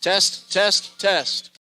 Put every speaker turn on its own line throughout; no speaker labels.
Test, test, test.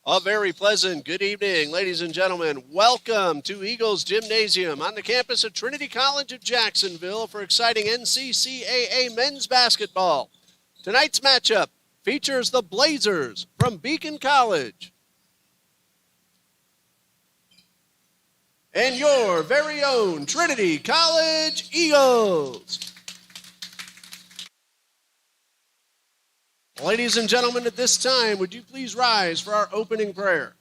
A very pleasant good evening, ladies and gentlemen. Welcome to Eagles Gymnasium on the campus of Trinity College of Jacksonville for exciting NCCAA men's basketball. Tonight's matchup features the Blazers from Beacon College and your very own Trinity College Eagles. Ladies and gentlemen, at this time, would you please rise for our opening prayer?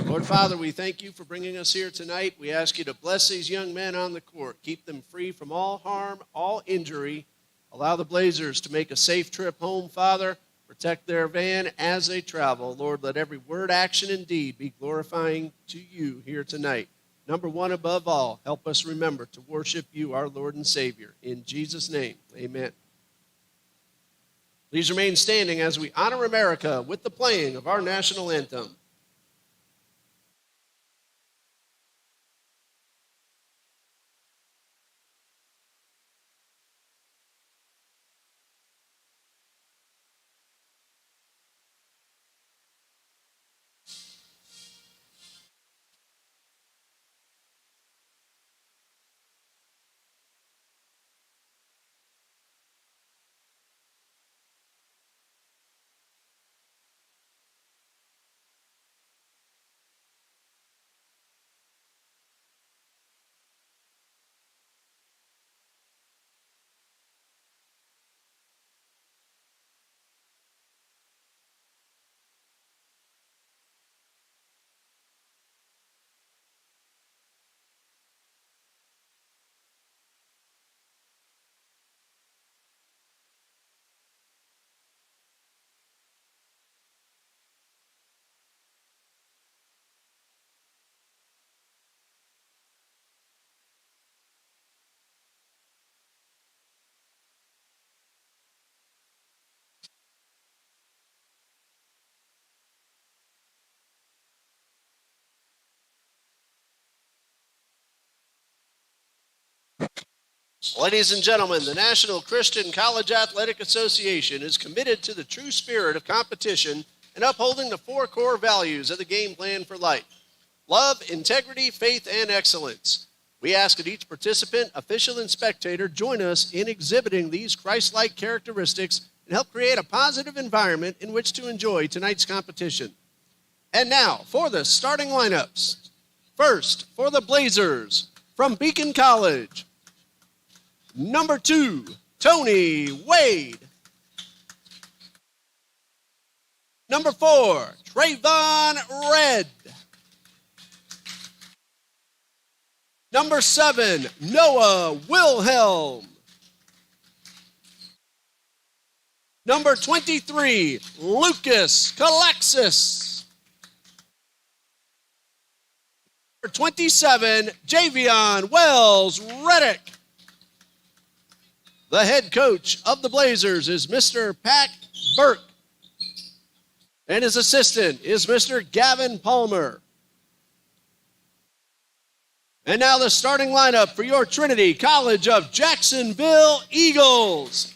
Lord Father, we thank you for bringing us here tonight. We ask you to bless these young men on the court. Keep them free from all harm, all injury. Allow the Blazers to make a safe trip home, Father. Protect their van as they travel. Lord, let every word, action, and deed be glorifying to you here tonight. Number one, above all, help us remember to worship you, our Lord and Savior. In Jesus' name, amen. Please remain standing as we honor America with the playing of our national anthem. Ladies and gentlemen, the National Christian College Athletic Association is committed to the true spirit of competition and upholding the four core values of the game plan for life: love, integrity, faith, and excellence. We ask that each participant, official, and spectator join us in exhibiting these Christ-like characteristics and help create a positive environment in which to enjoy tonight's competition. And now, for the starting lineups. First, for the Blazers, from Beacon College, number 2, Tony Wade. Number 4, Trayvon Red. Number 7, Noah Wilhelm. Number 23, Lucas Kalexis. Number 27, Javion Wells Reddick. The head coach of the Blazers is Mr. Pat Burke, and his assistant is Mr. Gavin Palmer. And now the starting lineup for your Trinity College of Jacksonville Eagles.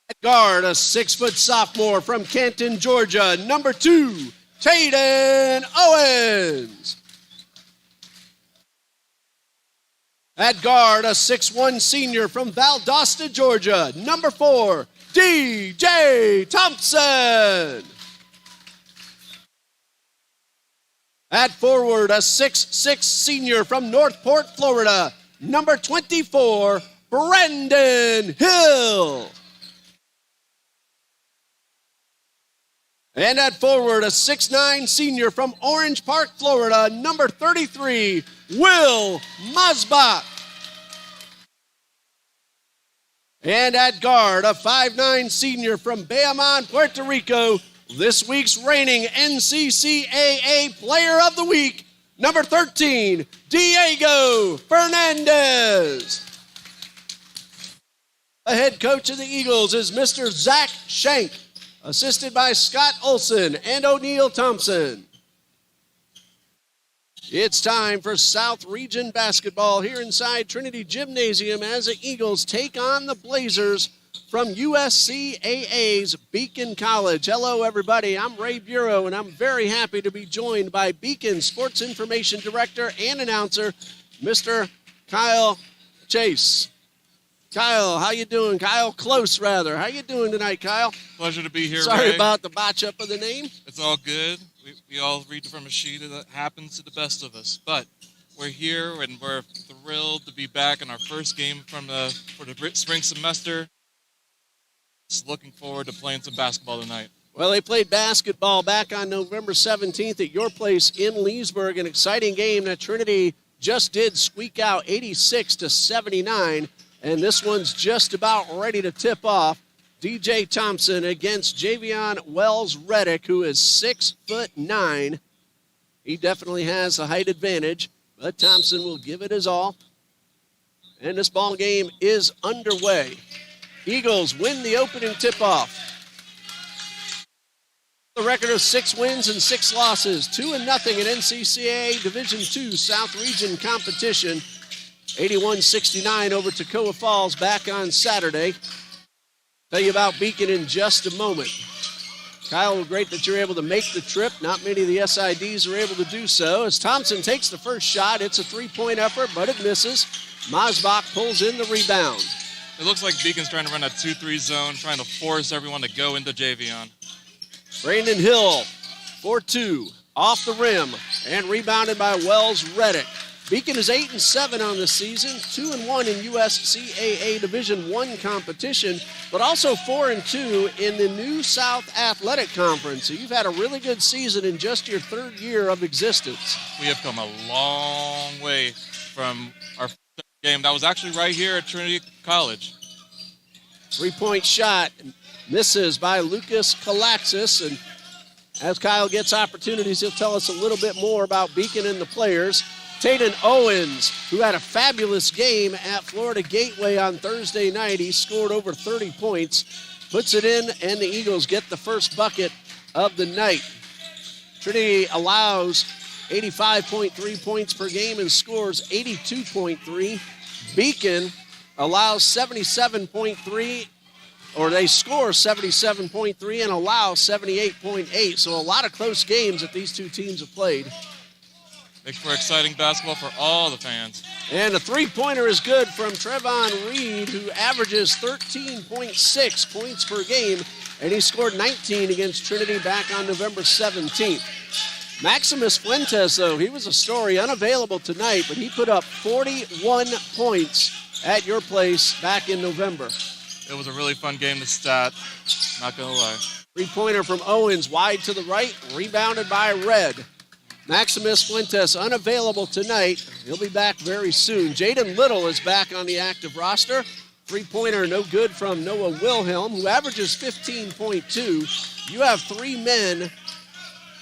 At guard, a 6-foot sophomore from Canton, Georgia, number 2, Tayden Owens. At guard, a 6'1" senior from Valdosta, Georgia, number 4, DJ Thompson. At forward, a 6'6" senior from Northport, Florida, number 24, Brendan Hill. And at forward, a 6'9" senior from Orange Park, Florida, number 33, Will Mosbach. And at guard, a 5'9" senior from Bayamon, Puerto Rico, this week's reigning NCCAA Player of the Week, number 13, Diego Fernandez. The head coach of the Eagles is Mr. Zach Shank, assisted by Scott Olson and O'Neal Thompson. It's time for South Region basketball here inside Trinity Gymnasium as the Eagles take on the Blazers from USCAA's Beacon College. Hello, everybody. I'm Ray Bureau, and I'm very happy to be joined by Beacon Sports Information Director and Announcer, Mr. Kyle Chase. Kyle, how you doing? Kyle Close, rather. How you doing tonight, Kyle?
Pleasure to be here,
Sorry
Ray.
about the botch up of the name.
It's all good. We all read from a sheet. That happens to the best of us. But we're here, and we're thrilled to be back in our first game for the spring semester. Just looking forward to playing some basketball tonight.
Well, they played basketball back on November 17th at your place in Leesburg. An exciting game that Trinity just did squeak out 86-79. And this one's just about ready to tip off. DJ Thompson against Javion Wells-Reddick, who is 6'9". He definitely has the height advantage, but Thompson will give it his all. And this ball game is underway. Eagles win the opening tip-off. The record of 6 wins and 6 losses, 2-0 in NCCAA Division II South Region competition. 81-69 over Toccoa Falls back on Saturday. Tell you about Beacon in just a moment. Kyle, great that you're able to make the trip. Not many of the SIDs are able to do so. As Thompson takes the first shot, it's a 3-point effort, but it misses. Masbach pulls in the rebound.
It looks like Beacon's trying to run a 2-3 zone, trying to force everyone to go into Javion.
Brandon Hill, 4-2, off the rim, and rebounded by Wells-Reddick. Beacon is 8-7 on the season, 2-1 in USCAA Division I competition, but also 4-2 in the New South Athletic Conference. So you've had a really good season in just your 3rd year of existence.
We have come a long way from our first game. That was actually right here at Trinity College.
3-point shot misses by Lucas Kalaxis, and as Kyle gets opportunities, he'll tell us a little bit more about Beacon and the players. Taden Owens, who had a fabulous game at Florida Gateway on Thursday night. He scored over 30 points, puts it in, and the Eagles get the first bucket of the night. Trinity allows 85.3 points per game and scores 82.3. Beacon allows 77.3, or they score 77.3 and allow 78.8. So a lot of close games that these two teams have played.
Make for exciting basketball for all the fans.
And a 3-pointer is good from Trevon Reed, who averages 13.6 points per game, and he scored 19 against Trinity back on November 17th. Maximus Fuentes, though, he was a story, unavailable tonight, but he put up 41 points at your place back in November.
It was a really fun game to stat, not going to lie.
3-pointer from Owens, wide to the right, rebounded by Red. Maximus Fuentes unavailable tonight. He'll be back very soon. Jaden Little is back on the active roster. 3-pointer no good from Noah Wilhelm, who averages 15.2. You have 3 men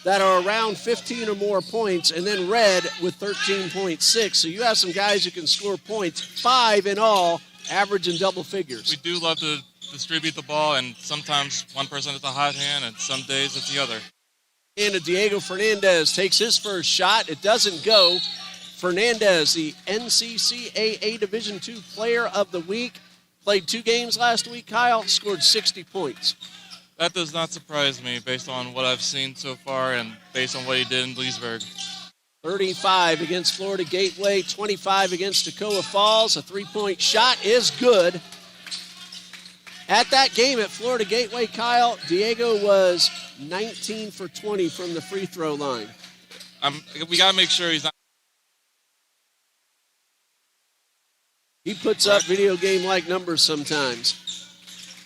that are around 15 or more points, and then Red with 13.6. So you have some guys who can score points, 5 in all, average in double figures.
We do love to distribute the ball, and sometimes one person has a hot hand, and some days it's the other.
And Diego Fernandez takes his first shot. It doesn't go. Fernandez, the NCCAA Division II Player of the Week, played 2 games last week. Kyle scored 60 points.
That does not surprise me based on what I've seen so far and based on what he did in Leesburg.
35 against Florida Gateway, 25 against Toccoa Falls. A 3-point shot is good. At that game at Florida Gateway, Kyle, Diego was 19 for 20 from the free throw line.
We got to make sure he's not.
He puts up video game-like numbers sometimes.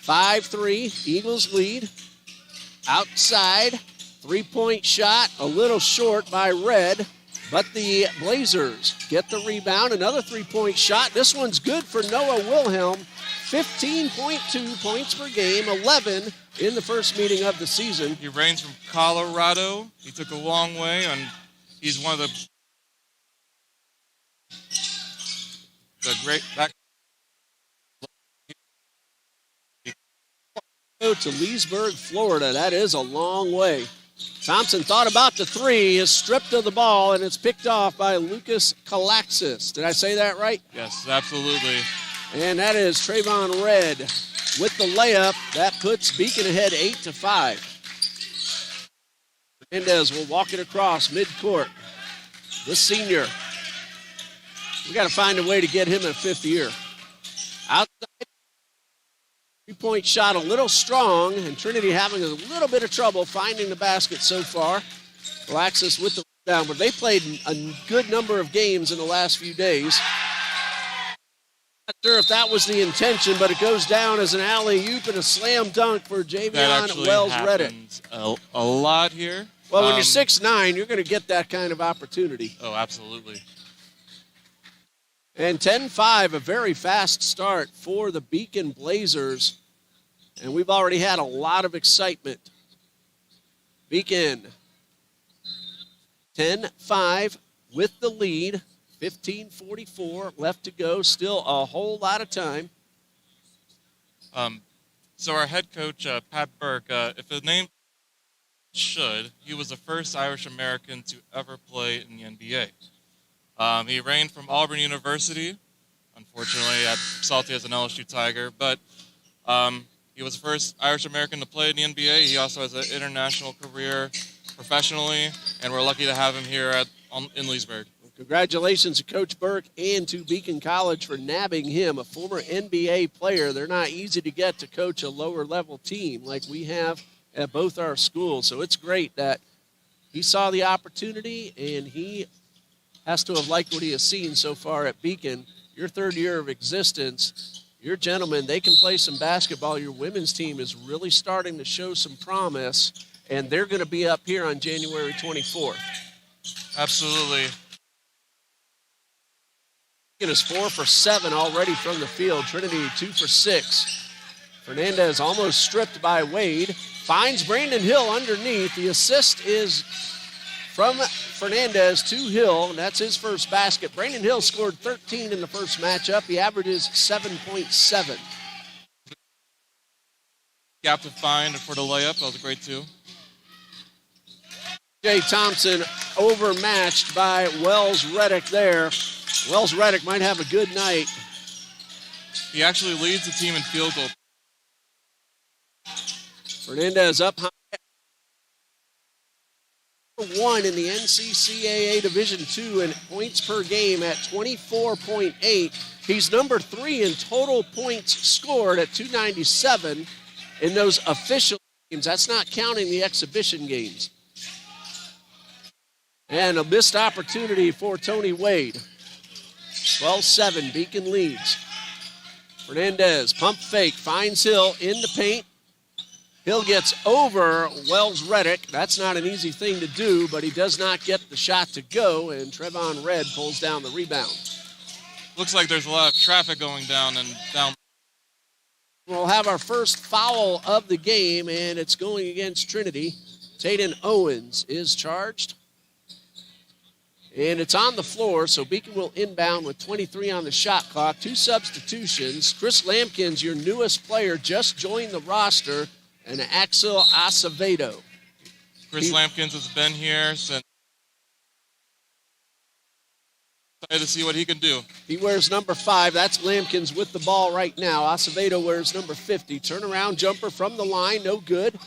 5-3, Eagles lead. Outside, 3-point shot, a little short by Red, but the Blazers get the rebound. Another 3-point shot. This one's good for Noah Wilhelm. 15.2 points per game, 11 in the first meeting of the season.
He reigns from Colorado. He took a long way, and he's one of the great back.
Go to Leesburg, Florida. That is a long way. Thompson thought about the 3, is stripped of the ball, and it's picked off by Lucas Kalaxis. Did I say that right?
Yes, absolutely.
And that is Trayvon Red. with the layup. That puts Beacon ahead 8-5. Fernandez will walk it across midcourt. The senior. We got to find a way to get him a fifth year. Outside. 3-point shot a little strong, and Trinity having a little bit of trouble finding the basket so far. Alexis with the rebound, but they played a good number of games in the last few days. Not sure if that was the intention, but it goes down as an alley-oop and a slam dunk for Javion Wells-Reddick.
A lot here.
Well, when you're 6'9", you're going to get that kind of opportunity.
Oh, absolutely.
And 10-5, a very fast start for the Beacon Blazers. And we've already had a lot of excitement. Beacon, 10-5 with the lead. 15:44 left to go. Still a whole lot of time.
So our head coach, Pat Burke, if his name should, he was the first Irish-American to ever play in the NBA. He reigned from Auburn University, unfortunately, at salty as an LSU Tiger, but he was the first Irish-American to play in the NBA. He also has an international career professionally, and we're lucky to have him here in Leesburg.
Congratulations to Coach Burke and to Beacon College for nabbing him, a former NBA player. They're not easy to get to coach a lower-level team like we have at both our schools. So it's great that he saw the opportunity, and he has to have liked what he has seen so far at Beacon. Your third year of existence, your gentlemen, they can play some basketball. Your women's team is really starting to show some promise, and they're going to be up here on January 24th.
Absolutely.
Beacon is 4 for 7 already from the field. Trinity 2 for 6. Fernandez almost stripped by Wade. Finds Brandon Hill underneath. The assist is from Fernandez to Hill, and that's his first basket. Brandon Hill scored 13 in the first matchup. He averages 7.7.
Gap to find for the layup. That was a great two.
Jay Thompson overmatched by Wells-Reddick there. Wells-Reddick might have a good night.
He actually leads the team in field goal.
Fernandez up high. Number 1 in the NCCAA Division II in points per game at 24.8. He's number 3 in total points scored at 297 in those official games. That's not counting the exhibition games. And a missed opportunity for Tony Wade. 12-7, Beacon leads. Fernandez, pump fake, finds Hill in the paint. Hill gets over Wells-Reddick. That's not an easy thing to do, but he does not get the shot to go, and Trevon Red pulls down the rebound.
Looks like there's a lot of traffic going down.
We'll have our first foul of the game, and it's going against Trinity. Tayden Owens is charged. And it's on the floor, so Beacon will inbound with 23 on the shot clock. 2 substitutions. Chris Lampkins, your newest player, just joined the roster, and Axel Acevedo.
Chris Lampkins has been here since. Excited to see what he can do.
He wears number 5. That's Lampkins with the ball right now. Acevedo wears number 50. Turnaround jumper from the line, no good.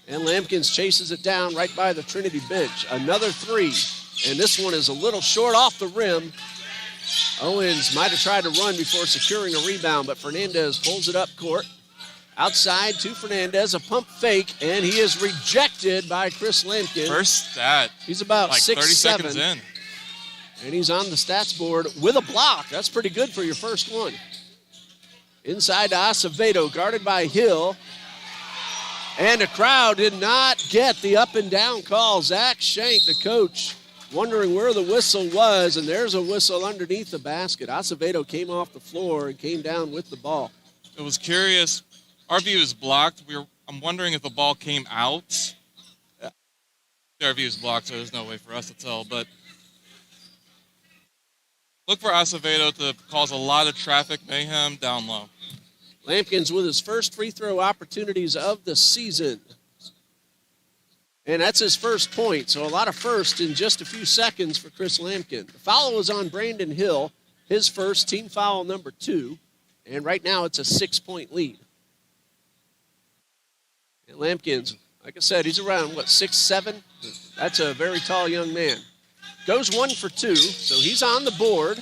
And Lampkins chases it down right by the Trinity bench. Another 3. And this one is a little short off the rim. Owens might have tried to run before securing a rebound, but Fernandez pulls it up court. Outside to Fernandez, a pump fake, and he is rejected by Chris Lampkin.
First stat.
He's about
like
6'7".
30 seconds in.
And he's on the stats board with a block. That's pretty good for your first one. Inside to Acevedo, guarded by Hill. And the crowd did not get the up and down call. Zach Shank, the coach, wondering where the whistle was, and there's a whistle underneath the basket. Acevedo came off the floor and came down with the ball.
It was curious. Our view is blocked. I'm wondering if the ball came out. Our view is blocked, so there's no way for us to tell. But look for Acevedo to cause a lot of traffic mayhem down low.
Lampkins with his first free throw opportunities of the season. And that's his first point, so a lot of first in just a few seconds for Chris Lampkin. The foul was on Brandon Hill, his first, team foul number 2, and right now it's a 6-point lead. And Lampkins, like I said, he's around, 6'7"? That's a very tall young man. Goes 1 for 2, so he's on the board.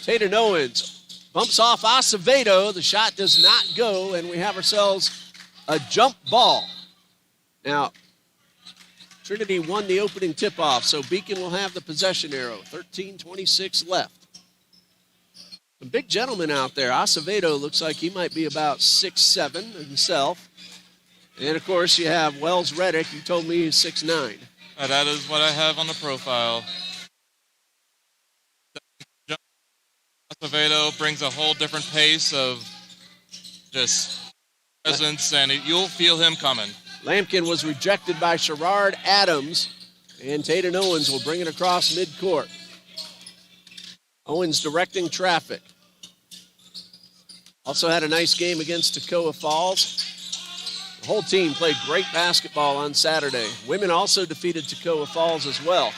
Tatum Owens bumps off Acevedo. The shot does not go, and we have ourselves a jump ball. Now, Trinity won the opening tip-off, so Beacon will have the possession arrow. 13:26 left. A big gentleman out there. Acevedo looks like he might be about 6'7" himself. And, of course, you have Wells Reddick. You told me he's 6'9".
That is what I have on the profile. Acevedo brings a whole different pace of just presence, and you'll feel him coming.
Lampkin was rejected by Sherrard Adams, and Tatum Owens will bring it across midcourt. Owens directing traffic. Also had a nice game against Toccoa Falls. The whole team played great basketball on Saturday. Women also defeated Toccoa Falls as well.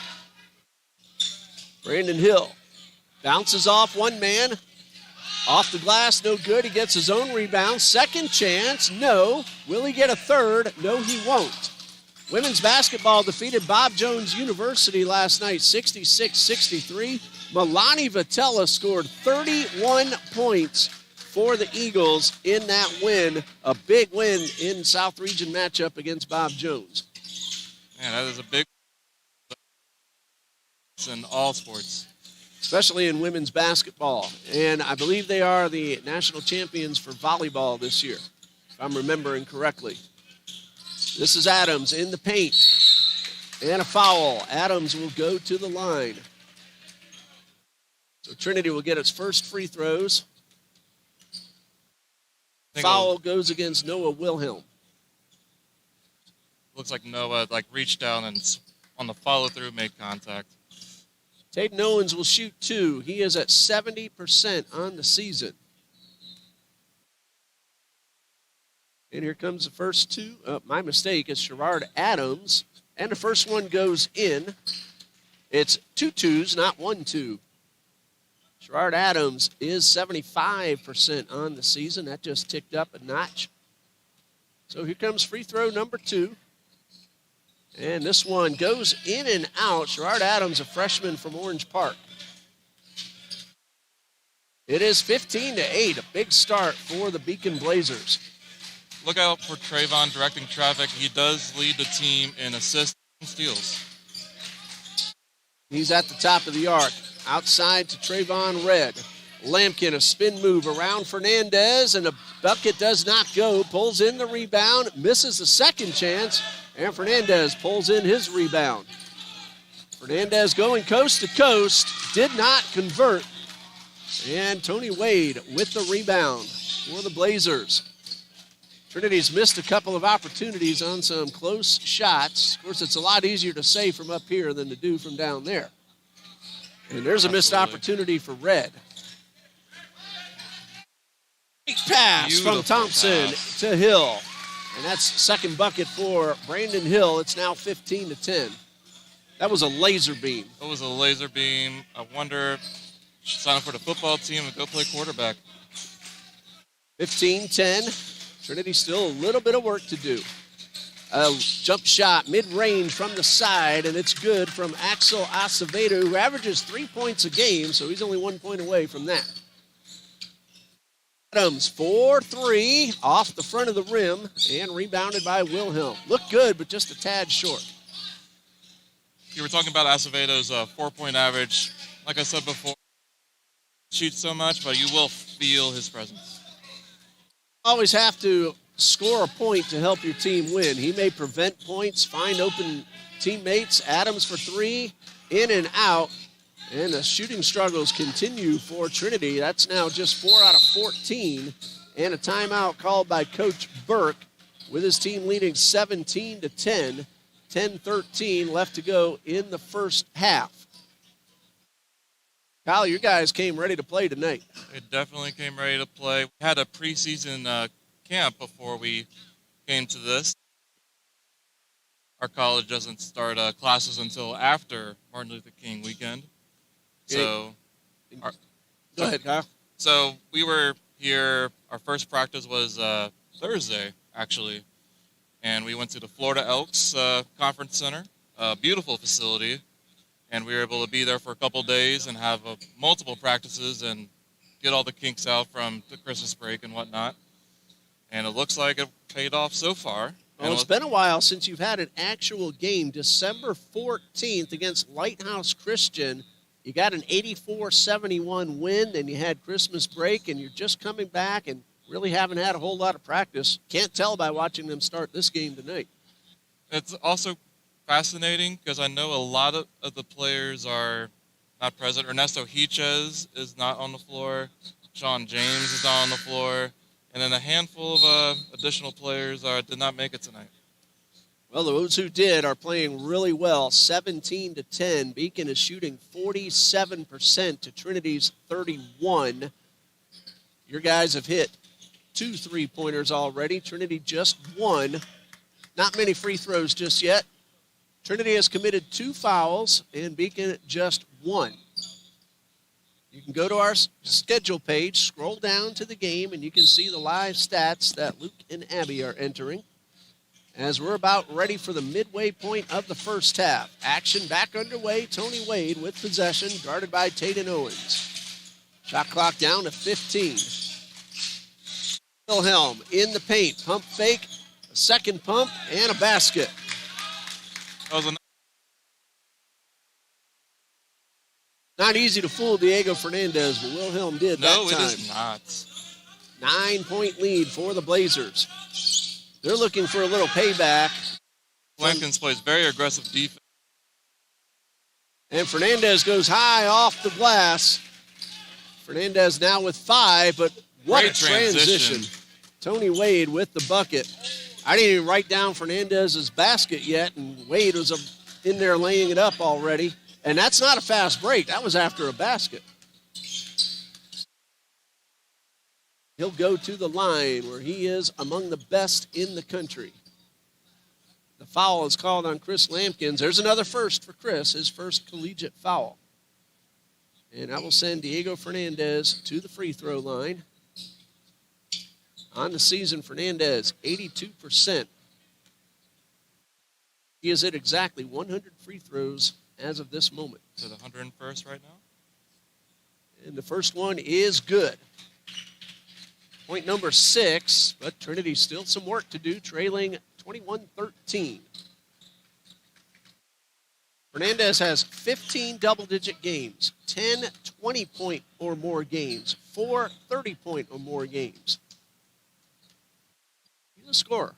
Brandon Hill bounces off one man. Off the glass, no good. He gets his own rebound. Second chance, no. Will he get a third? No, he won't. Women's basketball defeated Bob Jones University last night, 66-63. Milani Vitella scored 31 points for the Eagles in that win. A big win in South Region matchup against Bob Jones.
Man, that is a big in all sports.
Especially in women's basketball. And I believe they are the national champions for volleyball this year, if I'm remembering correctly. This is Adams in the paint. And a foul. Adams will go to the line. So Trinity will get its first free throws. Foul goes against Noah Wilhelm.
Looks like Noah reached down and on the follow-through made contact.
Tatum Owens will shoot 2. He is at 70% on the season. And here comes the first two. My mistake is Sherrard Adams. And the first one goes in. It's 2 twos, not 1 2. Sherrard Adams is 75% on the season. That just ticked up a notch. So here comes free throw number 2. And this one goes in and out. Sherrard Adams, a freshman from Orange Park. It is 15-8, a big start for the Beacon Blazers.
Look out for Trayvon directing traffic. He does lead the team in assists and steals.
He's at the top of the arc. Outside to Trayvon Red. Lampkin, a spin move around Fernandez, and the bucket does not go. Pulls in the rebound, misses the second chance, and Fernandez pulls in his rebound. Fernandez going coast to coast, did not convert. And Tony Wade with the rebound for the Blazers. Trinity's missed a couple of opportunities on some close shots. Of course, it's a lot easier to say from up here than to do from down there. And there's a missed opportunity for Red. Big pass
Beautiful
from Thompson to Hill. And that's second bucket for Brandon Hill. It's now 15-10. That was a laser beam.
It was a laser beam. I wonder, should sign up for the football team and go play quarterback.
15-10. Trinity still a little bit of work to do. A jump shot mid-range from the side, and it's good from Axel Acevedo, who averages 3 points a game, so he's only 1 point away from that. Adams, 4-3, off the front of the rim, and rebounded by Wilhelm. Looked good, but just a tad short.
You were talking about Acevedo's 4-point average. Like I said before, shoots so much, but you will feel his presence.
Always have to score a point to help your team win. He may prevent points, find open teammates. Adams for 3, in and out. And the shooting struggles continue for Trinity. That's now just 4 out of 14. And a timeout called by Coach Burke with his team leading 17-10. 10-13 left to go in the first half. Kyle, your guys came ready to play tonight.
They definitely came ready to play. We had a preseason camp before we came to this. Our college doesn't start classes until after Martin Luther King weekend. So,
go ahead, Kyle.
So we were here. Our first practice was Thursday, actually, and we went to the Florida Elks Conference Center, a beautiful facility, and we were able to be there for a couple days and have multiple practices and get all the kinks out from the Christmas break and whatnot. And it looks like it paid off so far.
Well, it's been a while since you've had an actual game. December 14th against Lighthouse Christian. You got an 84-71 win, and you had Christmas break, and you're just coming back and really haven't had a whole lot of practice. Can't tell by watching them start this game tonight.
It's also fascinating because I know a lot of the players are not present. Ernesto Hichez is not on the floor. Sean James is not on the floor. And then a handful of additional players did not make it tonight.
Well, those who did are playing really well, 17-10. Beacon is shooting 47% to Trinity's 31. Your guys have hit 2 3-pointers already. Trinity just 1. Not many free throws just yet. Trinity has committed 2 fouls, and Beacon just 1. You can go to our schedule page, scroll down to the game, and you can see the live stats that Luke and Abby are entering. As we're about ready for the midway point of the first half. Action back underway. Tony Wade with possession, guarded by Taden Owens. Shot clock down to 15. Wilhelm in the paint. Pump fake, a second pump, and a basket.
That was a
Not easy to fool Diego Fernandez, but Wilhelm did that time.
No, it is not.
9-point lead for the Blazers. They're looking for a little payback.
Jenkins plays very aggressive defense.
And Fernandez goes high off the glass. Fernandez now with 5, but what
Great
a transition. Tony Wade with the bucket. I didn't even write down Fernandez's basket yet, and Wade was in there laying it up already. And that's not a fast break. That was after a basket. He'll go to the line where he is among the best in the country. The foul is called on Chris Lampkins. There's another first for Chris, his first collegiate foul. And I will send Diego Fernandez to the free throw line. On the season, Fernandez, 82%. He is at exactly 100 free throws as of this moment.
To the 101st right now?
And the first one is good. Point number 6, but Trinity still some work to do, trailing 21-13. Fernandez has 15 double-digit games, 10 20-point or more games, 4 30-point or more games. He's a scorer.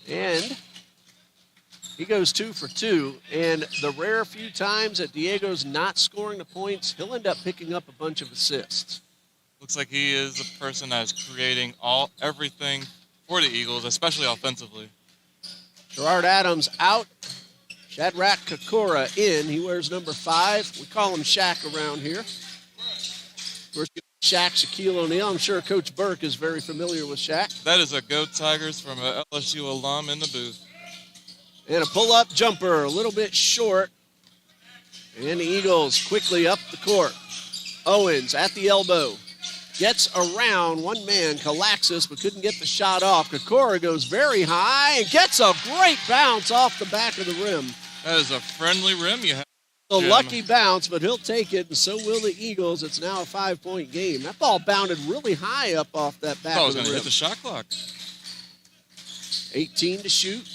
And he goes 2 for 2, and the rare few times that Diego's not scoring the points, he'll end up picking up a bunch of assists.
Looks like he is a person that's creating everything for the Eagles, especially offensively.
Gerard Adams out. Shadrach Kakura in. He wears number 5. We call him Shaq around here. Of course, Shaq, Shaquille O'Neal. I'm sure Coach Burke is very familiar with Shaq.
That is a Go Tigers from a LSU alum in the booth.
And a pull-up jumper, a little bit short. And the Eagles quickly up the court. Owens at the elbow. Gets around one man, Kalaxis, but couldn't get the shot off. Kakura goes very high and gets a great bounce off the back of the rim.
That is a friendly rim you have.
A lucky bounce, but he'll take it, and so will the Eagles. It's now a 5-point game. That ball bounded really high up off that back of the rim.
I was going to hit the shot clock.
18 to shoot.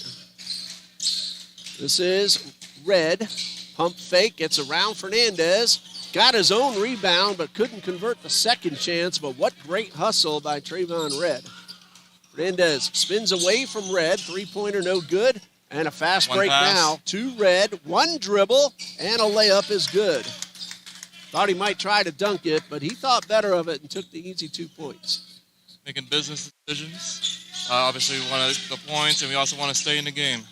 This is Red. Pump fake, gets around Fernandez. Got his own rebound, but couldn't convert the second chance. But what great hustle by Trayvon Red. Fernandez spins away from Red. 3-pointer no good. And a fast break now to Red. 1 dribble, and a layup is good. Thought he might try to dunk it, but he thought better of it and took the easy 2 points.
Making business decisions. Obviously, we want the points, and we also want to stay in the game.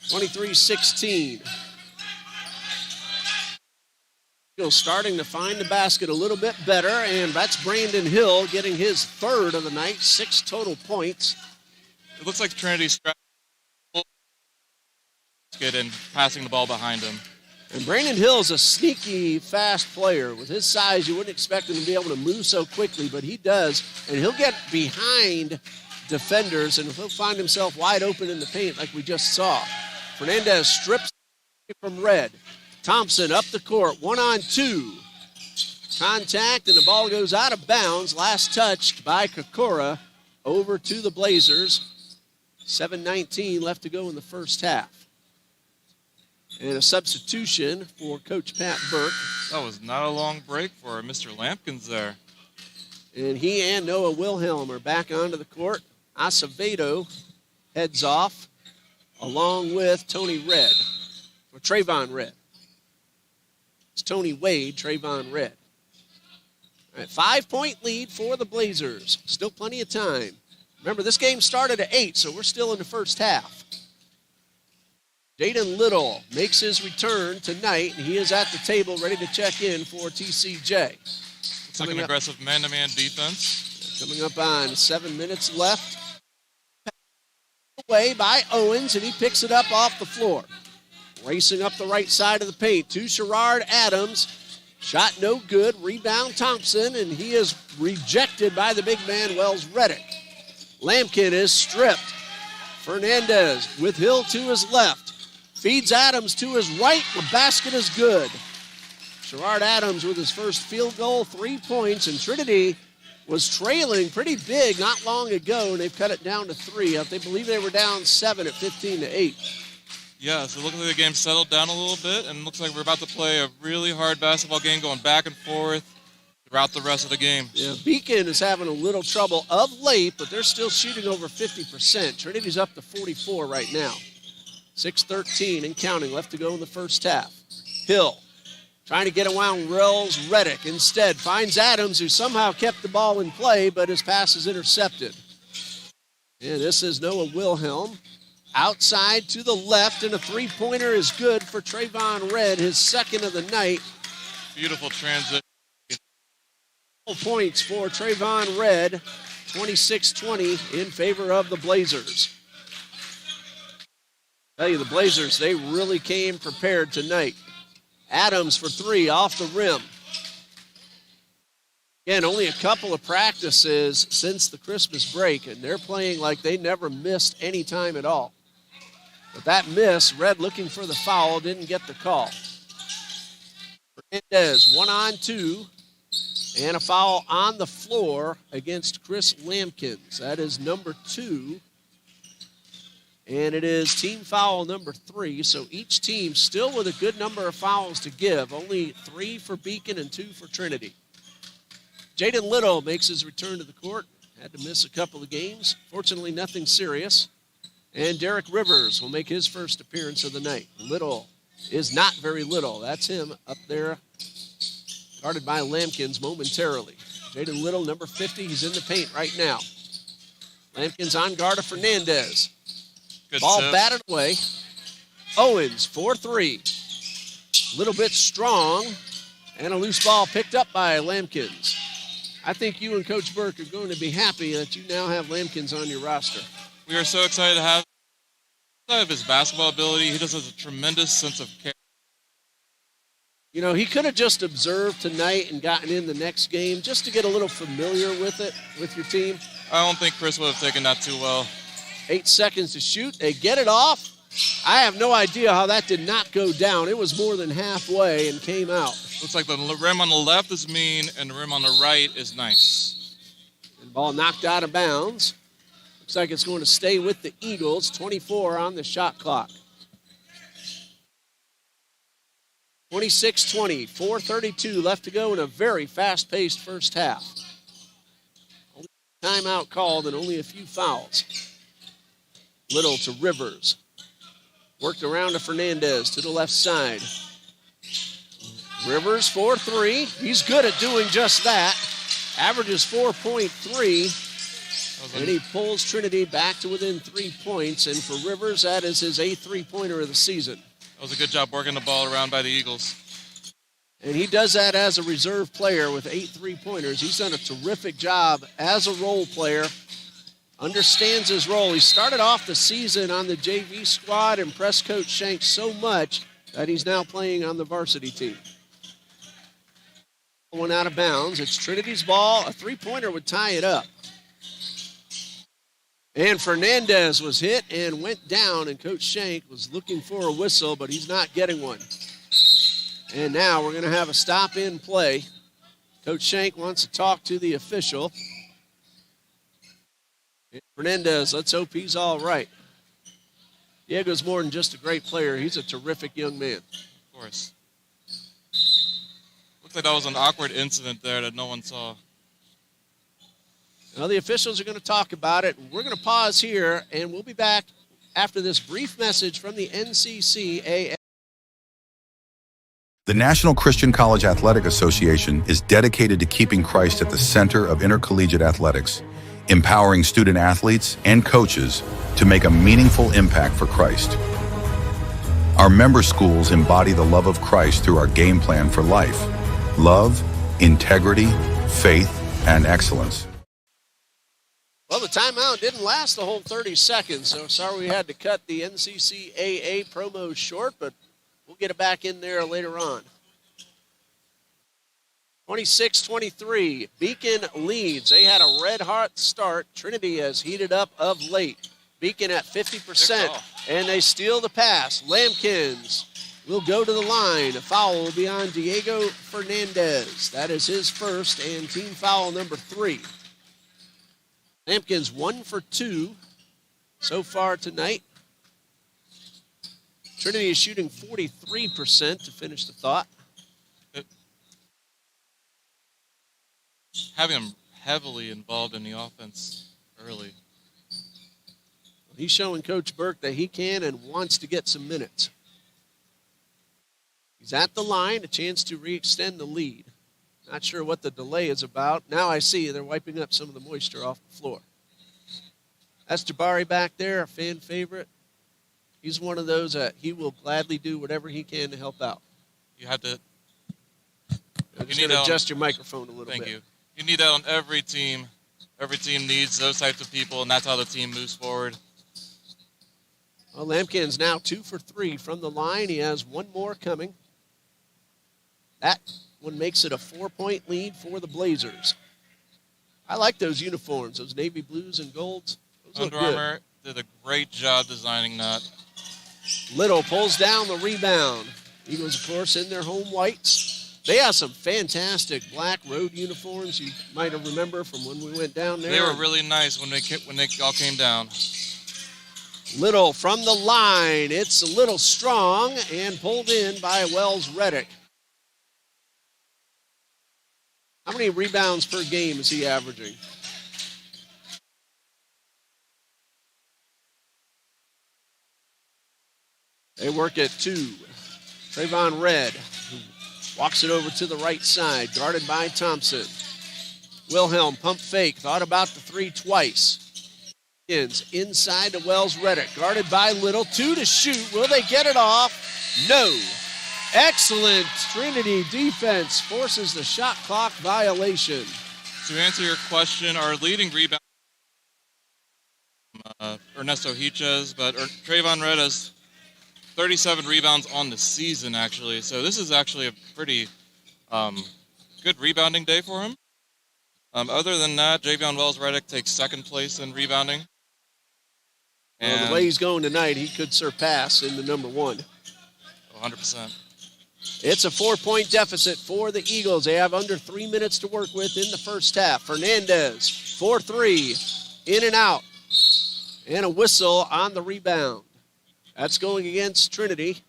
23-16. Starting to find the basket a little bit better, and that's Brandon Hill getting his 3rd of the night, 6 total points.
It looks like Trinity's and passing the ball behind him.
And Brandon Hill is a sneaky, fast player. With his size, you wouldn't expect him to be able to move so quickly, but he does, and he'll get behind defenders, and he'll find himself wide open in the paint like we just saw. Fernandez strips from Red. Thompson up the court, 1-on-2. Contact, and the ball goes out of bounds. Last touched by Kokora over to the Blazers. 7:19 left to go in the first half. And a substitution for Coach Pat Burke.
That was not a long break for Mr. Lampkins there.
And he and Noah Wilhelm are back onto the court. Acevedo heads off along with Tony Red, or Trayvon Red. It's Tony Wade, Trayvon Red. All right, 5-point lead for the Blazers. Still plenty of time. Remember, this game started at 8, so we're still in the first half. Jaden Little makes his return tonight, and he is at the table ready to check in for TCJ.
It's like an aggressive man-to-man defense.
Coming up on 7 minutes left. Away by Owens, and he picks it up off the floor. Racing up the right side of the paint to Sherrard Adams. Shot no good. Rebound Thompson, and he is rejected by the big man, Wells Reddick. Lampkin is stripped. Fernandez with Hill to his left. Feeds Adams to his right. The basket is good. Sherrard Adams with his first field goal, 3 points, and Trinity was trailing pretty big not long ago, and they've cut it down to 3. They believe they were down 7 at 15-8.
Yeah, so it looks like the game settled down a little bit, and it looks like we're about to play a really hard basketball game going back and forth throughout the rest of the game.
Yeah, Beacon is having a little trouble of late, but they're still shooting over 50%. Trinity's up to 44 right now. 6:13 and counting left to go in the first half. Hill trying to get around Wells Reddick. Instead, finds Adams, who somehow kept the ball in play, but his pass is intercepted. And this is Noah Wilhelm. Outside to the left, and a three-pointer is good for Trayvon Red, his second of the night.
Beautiful transition.
Points for Trayvon Red, 26-20 in favor of the Blazers. I tell you, the Blazers, they really came prepared tonight. Adams for 3 off the rim. Again, only a couple of practices since the Christmas break, and they're playing like they never missed any time at all. But that miss, Red looking for the foul, didn't get the call. Fernandez, 1-on-2, and a foul on the floor against Chris Lampkins. That is number 2. And it is team foul number 3, so each team still with a good number of fouls to give. Only 3 for Beacon and 2 for Trinity. Jaden Little makes his return to the court. Had to miss a couple of games. Fortunately, nothing serious. And Derek Rivers will make his first appearance of the night. Little is not very little. That's him up there, guarded by Lampkins momentarily. Jaden Little, number 50, he's in the paint right now. Lampkins on guard of Fernandez.
Good
Ball
set.
batted away. Owens, 4-3. A little bit strong, and a loose ball picked up by Lampkins. I think you and Coach Burke are going to be happy that you now have Lampkins on your roster.
We are so excited to have his basketball ability. He just has a tremendous sense of care.
You know, he could have just observed tonight and gotten in the next game just to get a little familiar with it, with your team.
I don't think Chris would have taken that too well.
8 seconds to shoot. They get it off. I have no idea how that did not go down. It was more than halfway and came out.
Looks like the rim on the left is mean and the rim on the right is nice.
And ball knocked out of bounds. Looks like it's going to stay with the Eagles. 24 on the shot clock. 26-20, 4:32 left to go in a very fast-paced first half. Only timeout called and only a few fouls. Little to Rivers. Worked around to Fernandez to the left side. Rivers 4-3. He's good at doing just that. Averages 4.3. And he pulls Trinity back to within 3 points. And for Rivers, that is his 8th three-pointer of the season.
That was a good job working the ball around by the Eagles.
And he does that as a reserve player with 8 three-pointers. He's done a terrific job as a role player. Understands his role. He started off the season on the JV squad, impressed Coach Shanks so much that he's now playing on the varsity team. One out of bounds. It's Trinity's ball. A three-pointer would tie it up. And Fernandez was hit and went down, and Coach Shank was looking for a whistle, but he's not getting one. And now we're going to have a stop in play. Coach Shank wants to talk to the official. And Fernandez, let's hope he's all right. Diego's more than just a great player. He's a terrific young man.
Of course. Looks like that was an awkward incident there that no one saw.
Well, the officials are going to talk about it. We're going to pause here, and we'll be back after this brief message from the NCCAA.
The National Christian College Athletic Association is dedicated to keeping Christ at the center of intercollegiate athletics, empowering student athletes and coaches to make a meaningful impact for Christ. Our member schools embody the love of Christ through our game plan for life: love, integrity, faith, and excellence.
Well, the timeout didn't last the whole 30 seconds, so sorry we had to cut the NCCAA promo short, but we'll get it back in there later on. 26-23, Beacon leads. They had a red-hot start. Trinity has heated up of late. Beacon at 50%, and they steal the pass. Lampkins will go to the line. A foul will be on Diego Fernandez. That is his first and team foul number 3. Lampkins 1 for 2 so far tonight. Trinity is shooting 43% to finish the thought.
Having him heavily involved in the offense early.
He's showing Coach Burke that he can and wants to get some minutes. He's at the line, a chance to re-extend the lead. Not sure what the delay is about. Now I see they're wiping up some of the moisture off the floor. That's Jabari back there, a fan favorite. He's one of those that he will gladly do whatever he can to help out.
You have to.
I'm just going to adjust your microphone a little bit.
Thank you. You need that on every team. Every team needs those types of people, and that's how the team moves forward.
Well, Lampkin's now 2 for 3 from the line. He has one more coming. That one makes it a 4-point lead for the Blazers. I like those uniforms, those navy blues and golds. Those
Under
look good.
Armour did a great job designing that.
Little pulls down the rebound. Eagles, of course, in their home whites. They have some fantastic black road uniforms you might have remember from when we went down there.
They were really nice when they all came down.
Little from the line. It's a little strong and pulled in by Wells Reddick. How many rebounds per game is he averaging? They work at 2. Trayvon Red, who walks it over to the right side, guarded by Thompson. Wilhelm, pump fake, thought about the 3 twice. Inside to Wells Reddick, guarded by Little, 2 to shoot. Will they get it off? No. Excellent Trinity defense forces the shot clock violation.
To answer your question, our leading rebound Ernesto Hiches, but Trayvon Red has 37 rebounds on the season, actually. So this is actually a pretty good rebounding day for him. Other than that, Javion Wells-Reddick takes second place in rebounding.
Well, the way he's going tonight, he could surpass in the number 1.
100%.
It's a 4-point deficit for the Eagles. They have under 3 minutes to work with in the first half. Fernandez, 4-3, in and out. And a whistle on the rebound. That's going against Trinity.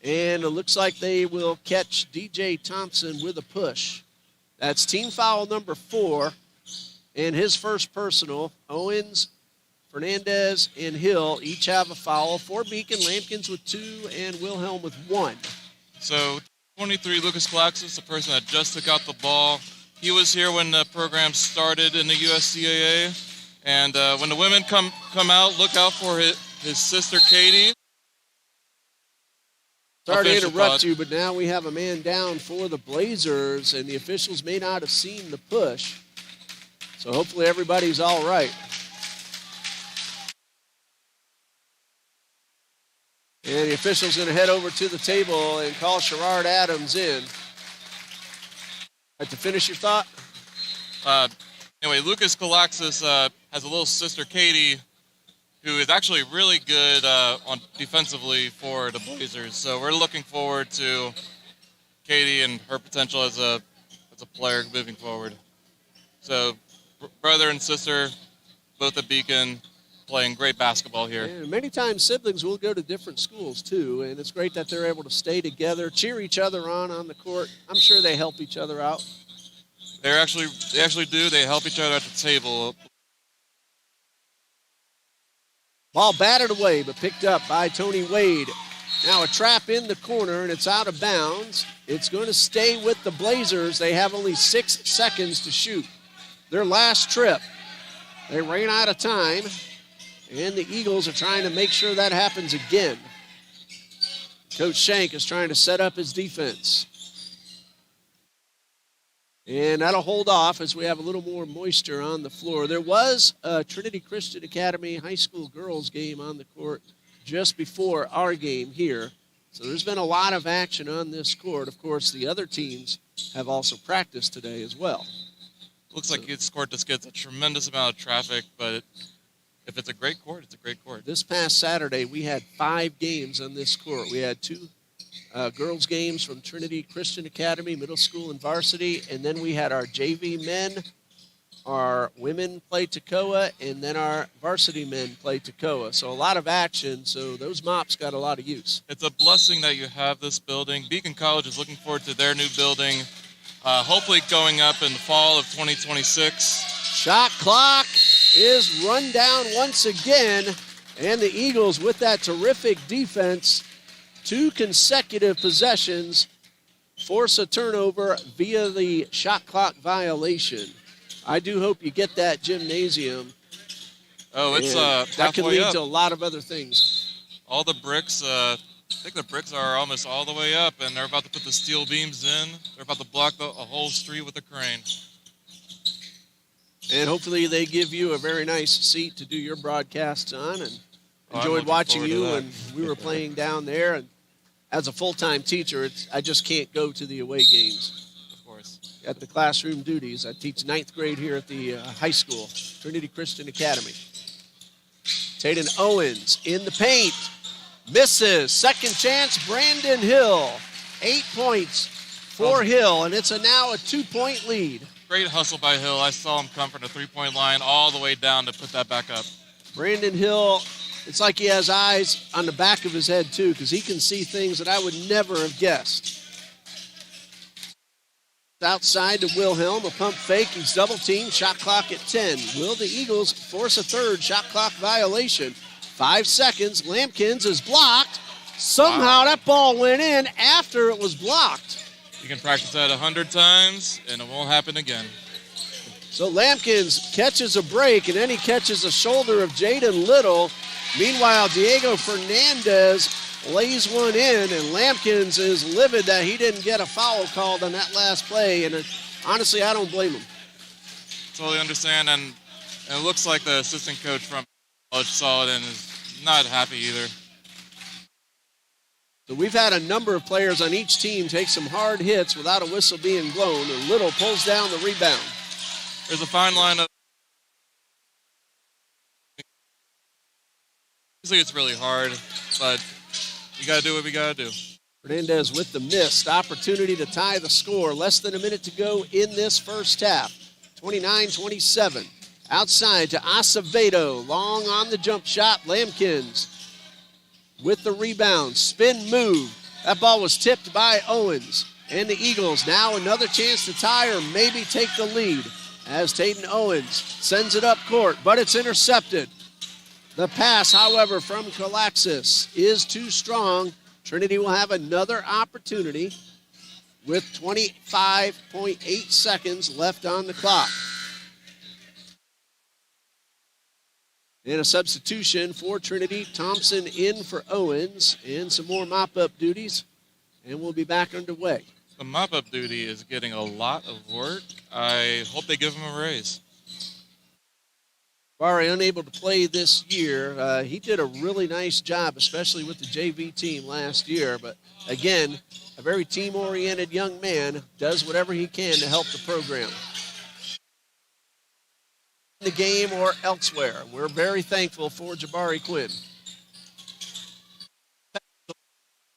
And it looks like they will catch DJ Thompson with a push. That's team foul number 4. And his first personal. Owens, Fernandez, and Hill each have a foul. For Beacon, Lampkins with 2 and Wilhelm with 1.
So 23, Lucas Klaxis, the person that just took out the ball. He was here when the program started in the USCAA. And when the women come out, look out for his sister, Katie.
Sorry to interrupt you, but now we have a man down for the Blazers, and the officials may not have seen the push. So hopefully everybody's all right. And the official's going to head over to the table and call Sherrard Adams in. To finish your thought?
Anyway, Lucas Kalaxis has a little sister, Katie, who is actually really good on defensively for the Blazers. So we're looking forward to Katie and her potential as a player moving forward. So brother and sister, both at Beacon, playing great basketball here.
And many times siblings will go to different schools too, and it's great that they're able to stay together, cheer each other on the court. I'm sure they help each other out.
They actually do. They help each other at the table.
Ball batted away, but picked up by Tony Wade. Now a trap in the corner, and it's out of bounds. It's going to stay with the Blazers. They have only 6 seconds to shoot their last trip. They ran out of time, and the Eagles are trying to make sure that happens again. Coach Shank is trying to set up his defense. And that'll hold off as we have a little more moisture on the floor. There was a Trinity Christian Academy high school girls game on the court just before our game here. So there's been a lot of action on this court. Of course, the other teams have also practiced today as well.
Looks like this court just gets a tremendous amount of traffic, but if it's a great court, it's a great court.
This past Saturday, we had 5 games on this court. We had 2 girls games from Trinity Christian Academy, middle school and varsity, and then we had our JV men, our women play Toccoa, and then our varsity men play Toccoa. So a lot of action, so those mops got a lot of use.
It's a blessing that you have this building. Beacon College is looking forward to their new building, hopefully going up in the fall of 2026.
Shot clock is run down once again, and the Eagles with that terrific defense, 2 consecutive possessions, force a turnover via the shot clock violation. I do hope you get that gymnasium.
Oh, it's
that can lead
up
to a lot of other things.
All the bricks, I think the bricks are almost all the way up, and they're about to put the steel beams in. They're about to block a whole street with a crane.
And hopefully they give you a very nice seat to do your broadcasts on. And enjoyed watching you when we were playing down there. And as a full-time teacher, I just can't go to the away games.
Of course.
At the classroom duties. I teach 9th grade here at the high school, Trinity Christian Academy. Tayden Owens in the paint. Misses. Second chance, Brandon Hill. 8 points for Hill, and it's now a 2-point lead.
Great hustle by Hill. I saw him come from the 3-point line all the way down to put that back up.
Brandon Hill, it's like he has eyes on the back of his head, too, because he can see things that I would never have guessed. Outside to Wilhelm, a pump fake. He's double-teamed, shot clock at 10. Will the Eagles force a third shot clock violation? 5 seconds. Lampkins is blocked. Somehow that ball went in after it was blocked.
You can practice that 100 times, and it won't happen again.
So Lampkins catches a break, and then he catches the shoulder of Jaden Little. Meanwhile, Diego Fernandez lays one in, and Lampkins is livid that he didn't get a foul called on that last play, and honestly, I don't blame him.
Totally understand, and it looks like the assistant coach from college saw it and is not happy either.
So we've had a number of players on each team take some hard hits without a whistle being blown, and Little pulls down the rebound.
There's a fine line of... Obviously, it's really hard, but we got to do what we got to do.
Fernandez with the missed opportunity to tie the score. Less than a minute to go in this first half. 29-27. Outside to Acevedo. Long on the jump shot. Lampkins with the rebound. Spin move. That ball was tipped by Owens. And the Eagles now another chance to tie or maybe take the lead as Tayden Owens sends it up court, but it's intercepted. The pass, however, from Kalaxis is too strong. Trinity will have another opportunity with 25.8 seconds left on the clock. And a substitution for Trinity. Thompson in for Owens and some more mop-up duties. And we'll be back underway.
The mop-up duty is getting a lot of work. I hope they give him a raise.
Barry unable to play this year. He did a really nice job, especially with the JV team last year. But again, a very team-oriented young man does whatever he can to help the program. The the game or elsewhere. We're very thankful for Jabari Quinn.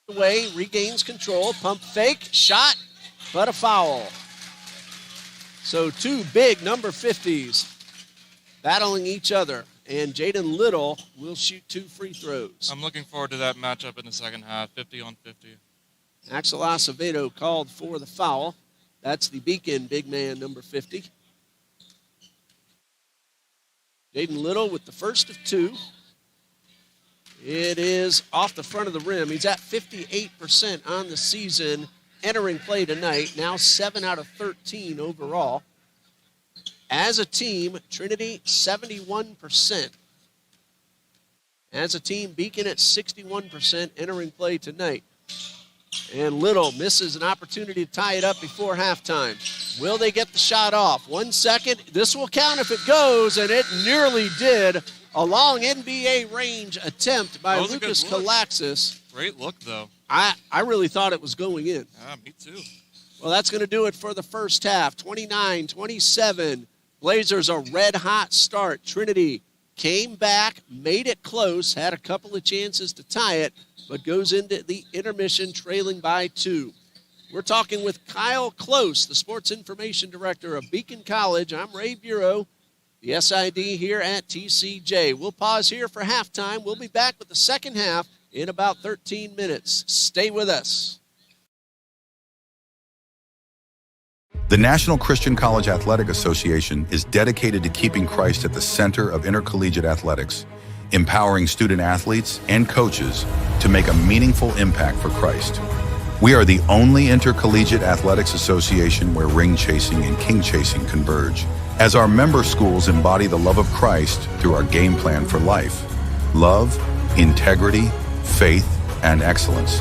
Away, regains control, pump fake, shot, but a foul. So two big number 50s battling each other, and Jaden Little will shoot 2 free throws.
I'm looking forward to that matchup in the second half, 50 on 50.
Axel Acevedo called for the foul. That's the Beacon big man, number 50. Jaden Little with the first of 2. It is off the front of the rim. He's at 58% on the season entering play tonight. Now 7 out of 13 overall. As a team, Trinity 71%. As a team, Beacon at 61% entering play tonight. And Little misses an opportunity to tie it up before halftime. Will they get the shot off? 1 second. This will count if it goes, and it nearly did. A long NBA range attempt by Lucas Kalaxis.
Great look, though.
I really thought it was going in.
Yeah, me too.
Well, that's going to do it for the first half. 29-27. Blazers a red-hot start. Trinity came back, made it close, had a couple of chances to tie it, but goes into the intermission trailing by 2. We're talking with Kyle Close, the Sports Information Director of Beacon College. I'm Ray Bureau, the SID here at TCJ. We'll pause here for halftime. We'll be back with the second half in about 13 minutes. Stay with us.
The National Christian College Athletic Association is dedicated to keeping Christ at the center of intercollegiate athletics, empowering student athletes and coaches to make a meaningful impact for Christ. We are the only intercollegiate athletics association where ring chasing and king chasing converge, as our member schools embody the love of Christ through our game plan for life: love, integrity, faith, and excellence.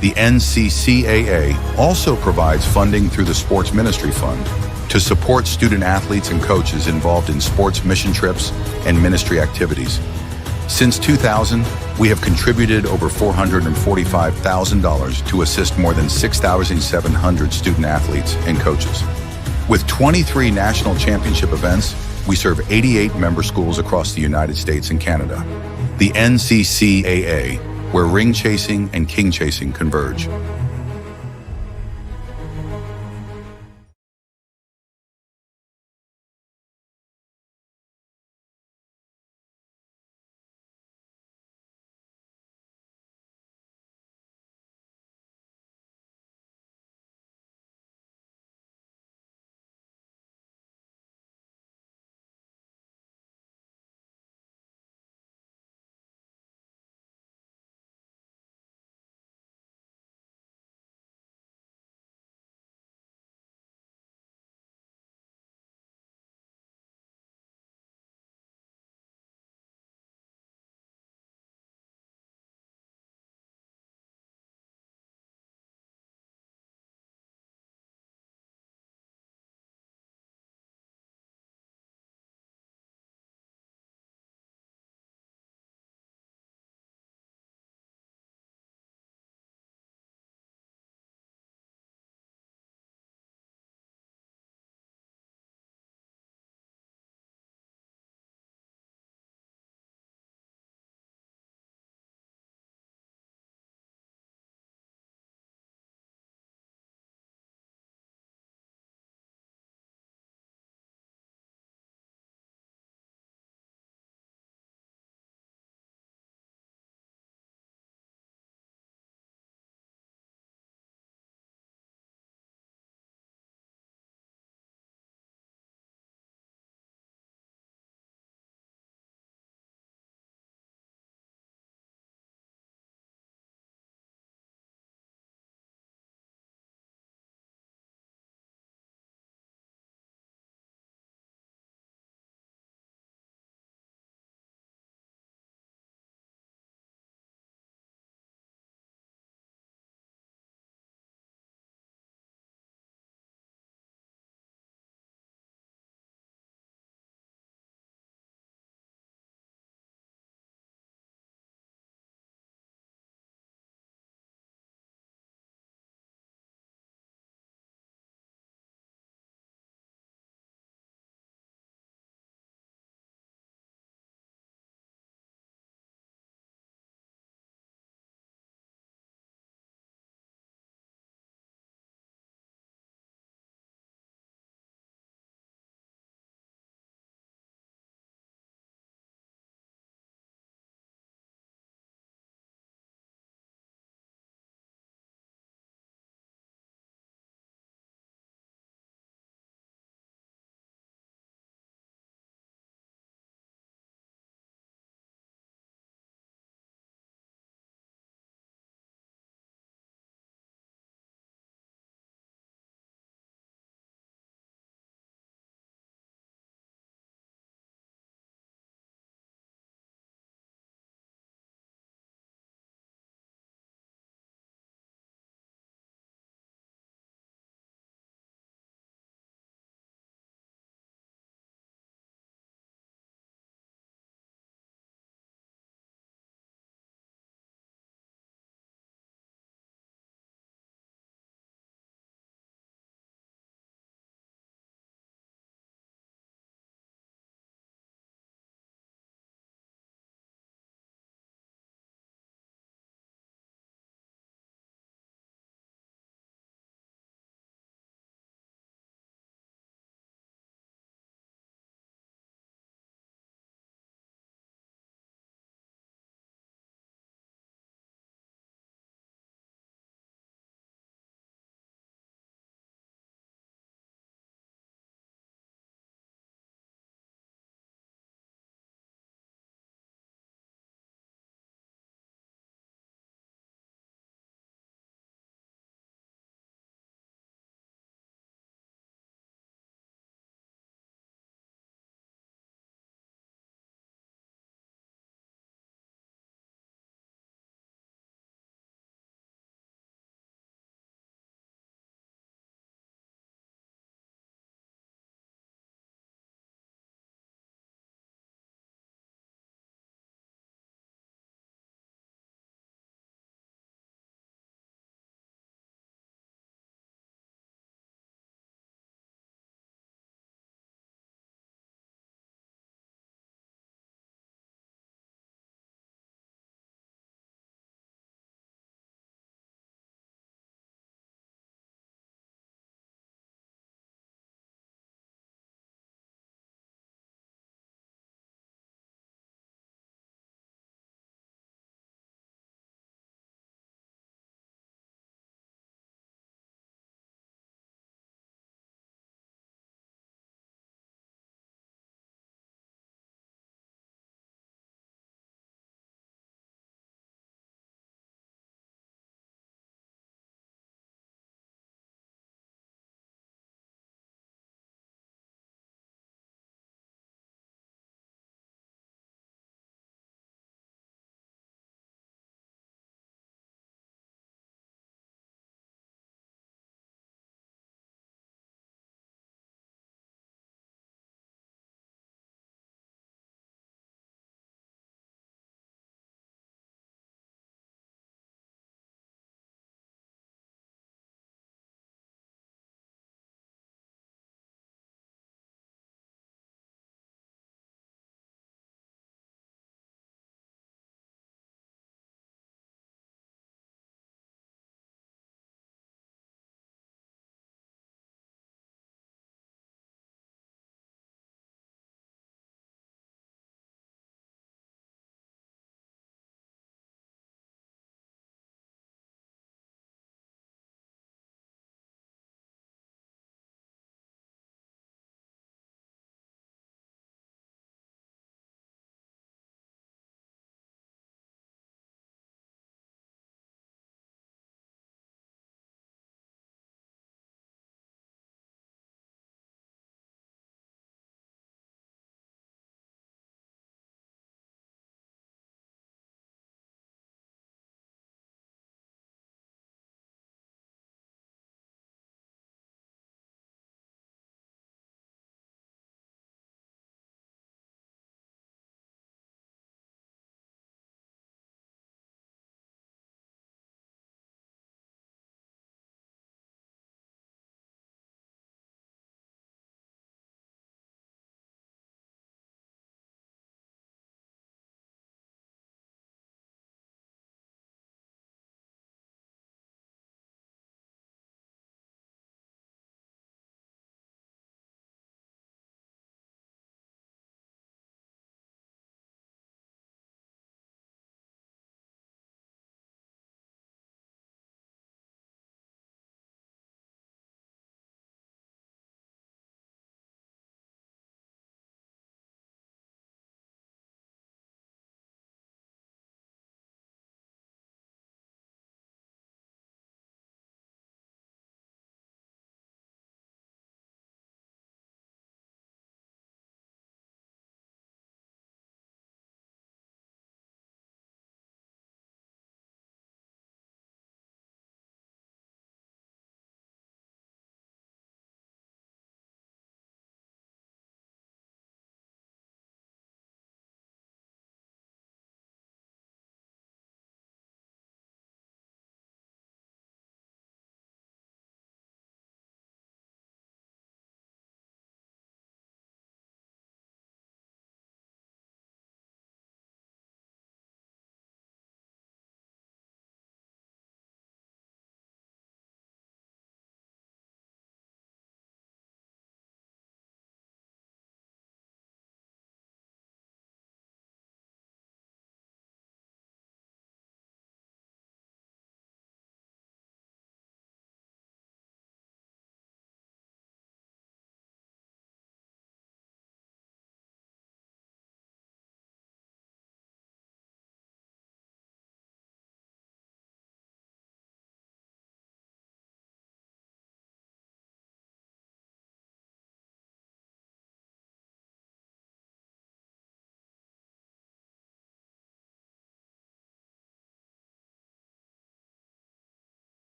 The NCCAA also provides funding through the Sports Ministry Fund to support student athletes and coaches involved in sports mission trips and ministry activities. Since 2000, we have contributed over $445,000 to assist more than 6,700 student athletes and coaches. With 23 national championship events, we serve 88 member schools across the United States and Canada. The NCCAA, where ring chasing and king chasing converge.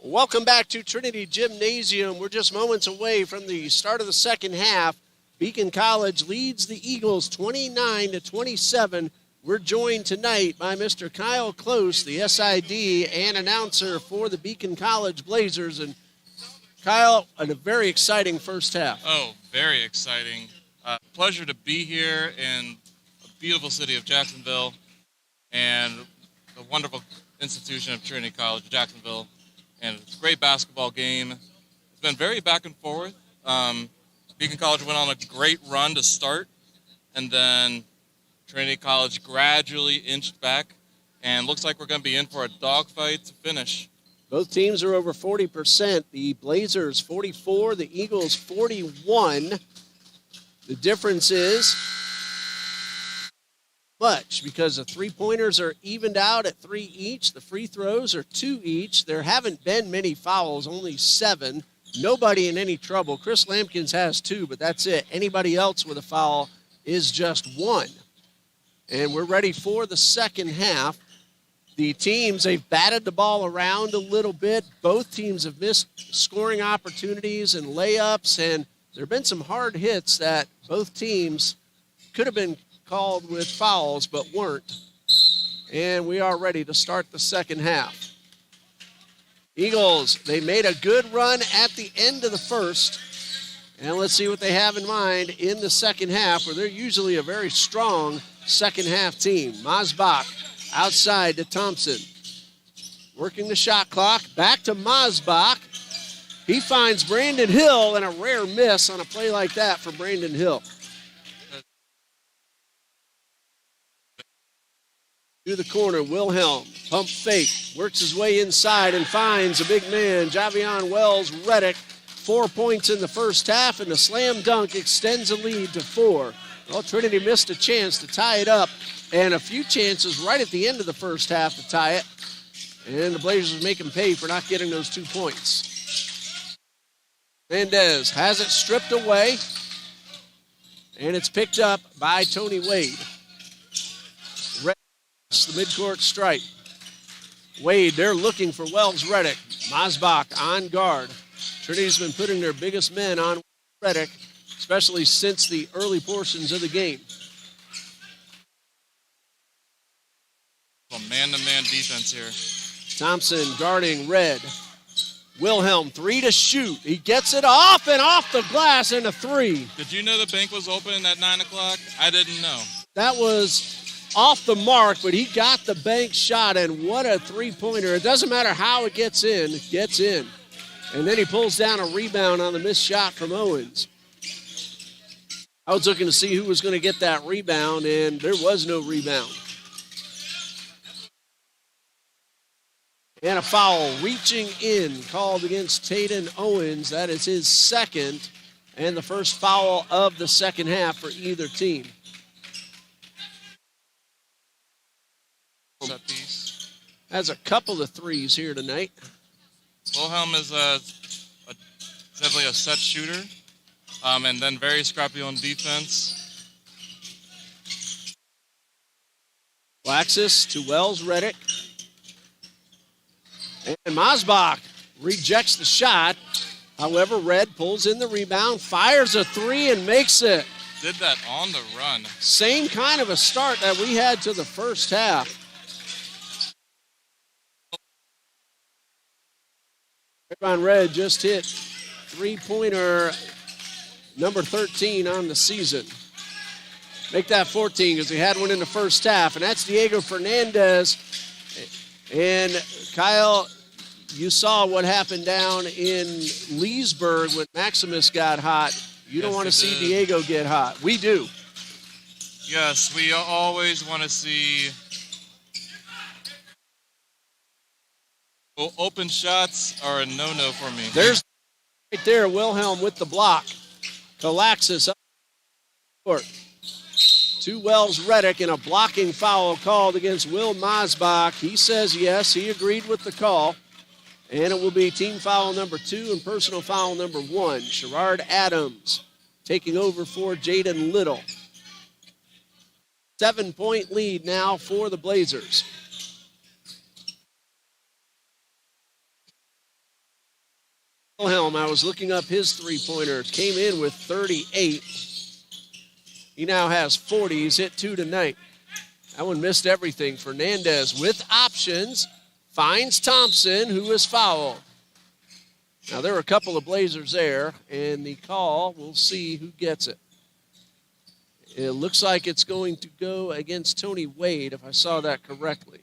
Welcome back to Trinity Gymnasium. We're just moments away from the start of the second half. Beacon College leads the Eagles 29-27. We're joined tonight by Mr. Kyle Close, the SID and announcer for the Beacon College Blazers. And Kyle, a very exciting first half.
Oh, very exciting. Pleasure to be here in the beautiful city of Jacksonville and the wonderful institution of Trinity College, Jacksonville. And it's a great basketball game. It's been very back and forth. Beacon College went on a great run to start, and then Trinity College gradually inched back, and looks like we're going to be in for a dogfight to finish.
Both teams are over 40%. The Blazers 44, the Eagles 41. The difference is much because the three-pointers are evened out at 3 each. The free throws are 2 each. There haven't been many fouls, only 7. Nobody in any trouble. Chris Lampkins has 2, but that's it. Anybody else with a foul is just 1. And we're ready for the second half. The teams, they've batted the ball around a little bit. Both teams have missed scoring opportunities and layups, and there have been some hard hits that both teams could have been called with fouls but weren't. And we are ready to start the second half. Eagles, they made a good run at the end of the first. And let's see what they have in mind in the second half, where they're usually a very strong second half team. Masbach outside to Thompson. Working the shot clock. Back to Masbach. He finds Brandon Hill, and a rare miss on a play like that for Brandon Hill. To the corner, Wilhelm, pump fake, works his way inside and finds a big man, Javion Wells-Reddick. 4 points in the first half, and the slam dunk extends the lead to 4. Well, Trinity missed a chance to tie it up, and a few chances right at the end of the first half to tie it. And the Blazers make him pay for not getting those 2 points. Mendez has it stripped away, and it's picked up by Tony Wade. The midcourt strike. Wade, they're looking for Wells-Reddick. Masbach on guard. Trinity's been putting their biggest men on Reddick, especially since the early portions of the game.
A man-to-man defense here.
Thompson guarding Red. Wilhelm, 3 to shoot. He gets it off and off the glass and a 3.
Did you know the bank was open at 9 o'clock? I didn't know.
That was off the mark, but he got the bank shot, and what a three-pointer. It doesn't matter how it gets in, it gets in. And then he pulls down a rebound on the missed shot from Owens. I was looking to see who was going to get that rebound, and there was no rebound. And a foul reaching in called against Taden Owens. That is his second, and the first foul of the second half for either team.
Set piece.
Has a couple of threes here tonight.
Wilhelm is definitely a set shooter, and then very scrappy on defense.
Laxis to Wells-Reddick. And Masbach rejects the shot. However, Red pulls in the rebound, fires a 3, and makes it.
Did that on the run.
Same kind of a start that we had to the first half. Red just hit three-pointer number 13 on the season. Make that 14 because he had one in the first half, and that's Diego Fernandez. And Kyle, you saw what happened down in Leesburg when Maximus got hot. You don't want to see Diego get hot. We do.
Yes, we always want to see open shots are a no-no for me.
There's right there, Wilhelm with the block. Kalaxis up court. To Wells-Reddick, and a blocking foul called against Will Masbach. He says yes, he agreed with the call. And it will be team foul number 2 and personal foul number 1. Sherrard Adams taking over for Jaden Little. 7-point lead now for the Blazers. Wilhelm, I was looking up his three-pointer, came in with 38. He now has 40. He's hit 2 tonight. That one missed everything. Fernandez with options, finds Thompson, who is fouled. Now, there were a couple of Blazers there, and the call, we'll see who gets it. It looks like it's going to go against Tony Wade, if I saw that correctly.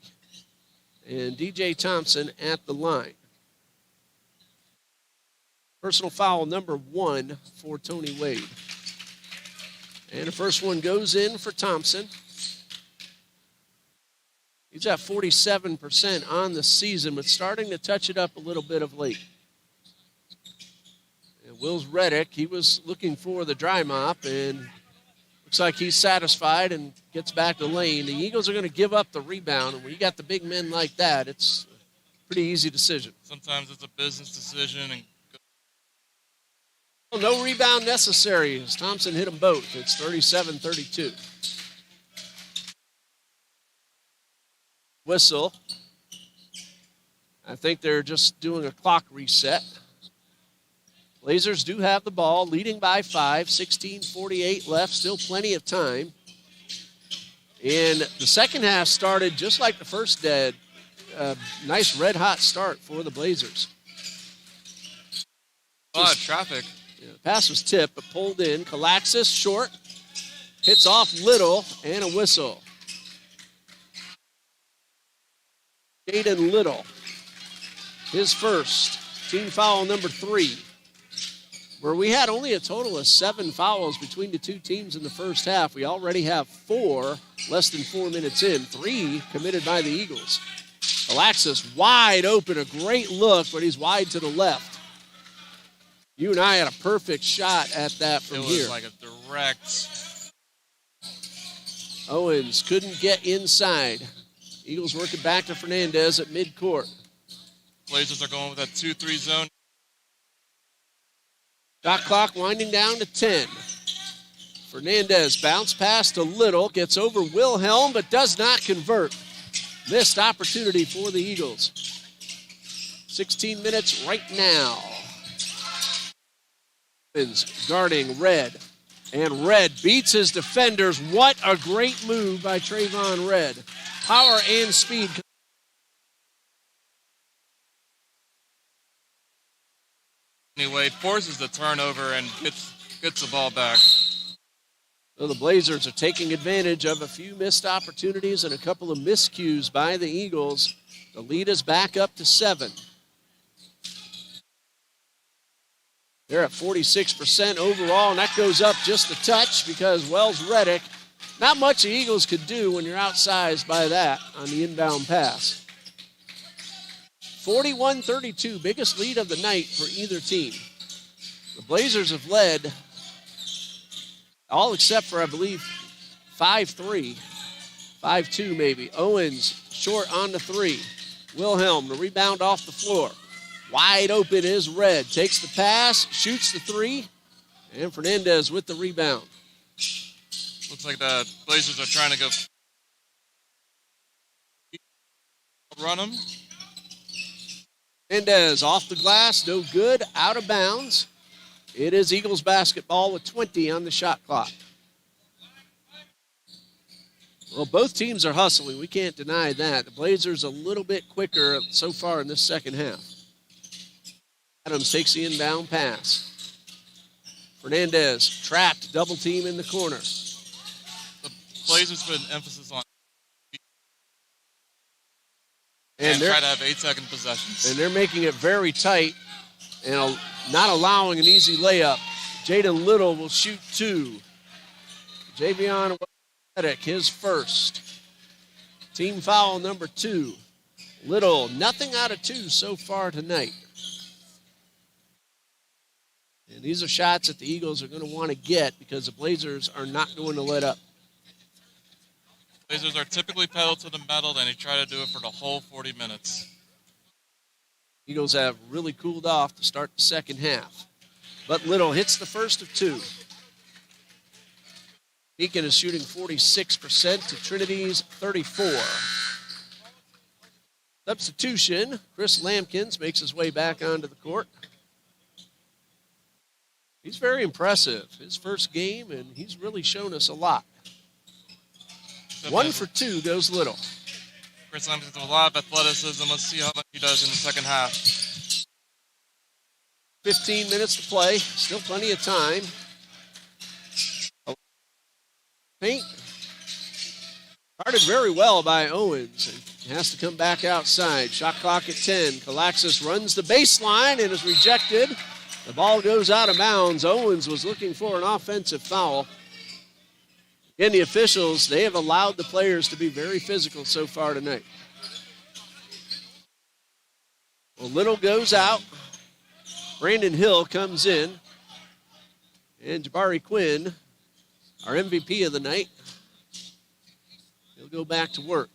And DJ Thompson at the line. Personal foul number 1 for Tony Wade. And the first one goes in for Thompson. He's at 47% on the season, but starting to touch it up a little bit of late. And Wills Reddick, he was looking for the dry mop, and looks like he's satisfied and gets back to lane. The Eagles are going to give up the rebound, and when you got the big men like that, it's a pretty easy decision.
Sometimes it's a business decision. And
well, no rebound necessary as Thompson hit them both. It's 37-32. Whistle. I think they're just doing a clock reset. Blazers do have the ball, leading by 5, 16:48 left, still plenty of time. And the second half started just like the first did. Nice red-hot start for the Blazers.
A lot of traffic.
Yeah, the pass was tipped, but pulled in. Kalaxis short, hits off Little, and a whistle. Jaden Little, his first, team foul number 3. Where we had only a total of 7 fouls between the two teams in the first half, we already have 4 less than 4 minutes in, 3 committed by the Eagles. Alexis wide open, a great look, but he's wide to the left. You and I had a perfect shot at that from here.
It was like a direct.
Owens couldn't get inside. Eagles working back to Fernandez at midcourt.
Blazers are going with that 2-3 zone.
Shot clock winding down to 10. Fernandez bounce pass to Little, gets over Wilhelm, but does not convert. Missed opportunity for the Eagles. 16 minutes right now. Guarding Red, and Red beats his defenders. What a great move by Trayvon Red. Power and speed.
Anyway, forces the turnover and gets the ball back.
So the Blazers are taking advantage of a few missed opportunities and a couple of miscues by the Eagles. The lead is back up to 7. They're at 46% overall, and that goes up just a touch because Wells Reddick, not much the Eagles could do when you're outsized by that on the inbound pass. 41-32, biggest lead of the night for either team. The Blazers have led all except for, I believe, 5-3, 5-2 maybe. Owens short on the 3. Wilhelm, the rebound off the floor. Wide open is Red. Takes the pass, shoots the 3, and Fernandez with the rebound.
Looks like the Blazers are trying to go run them.
Fernandez off the glass, no good, out of bounds. It is Eagles basketball with 20 on the shot clock. Well, both teams are hustling. We can't deny that. The Blazers a little bit quicker so far in this second half. Adams takes the inbound pass. Fernandez trapped, double team in the corner.
The Blazers put an emphasis on
and
try to have 8-second possessions.
And they're making it very tight and not allowing an easy layup. Jaden Little will shoot 2. Javion Reddick, his first. Team foul number 2. Little, nothing out of 2 so far tonight. And these are shots that the Eagles are going to want to get because the Blazers are not going to let up.
Blazers are typically pedal to the metal, and they try to do it for the whole 40 minutes.
Eagles have really cooled off to start the second half. But Little hits the first of 2. Beacon is shooting 46% to Trinity's 34. Substitution, Chris Lampkins makes his way back onto the court. He's very impressive. His first game, and he's really shown us a lot. 1 for 2 goes Little.
Chris Lamb has a lot of athleticism. Let's see how much he does in the second half.
15 minutes to play. Still plenty of time. Paint. Guarded very well by Owens. And he has to come back outside. Shot clock at 10. Kalaxis runs the baseline and is rejected. The ball goes out of bounds. Owens was looking for an offensive foul. Again, the officials, they have allowed the players to be very physical so far tonight. Well, Little goes out. Brandon Hill comes in. And Jabari Quinn, our MVP of the night, he'll go back to work.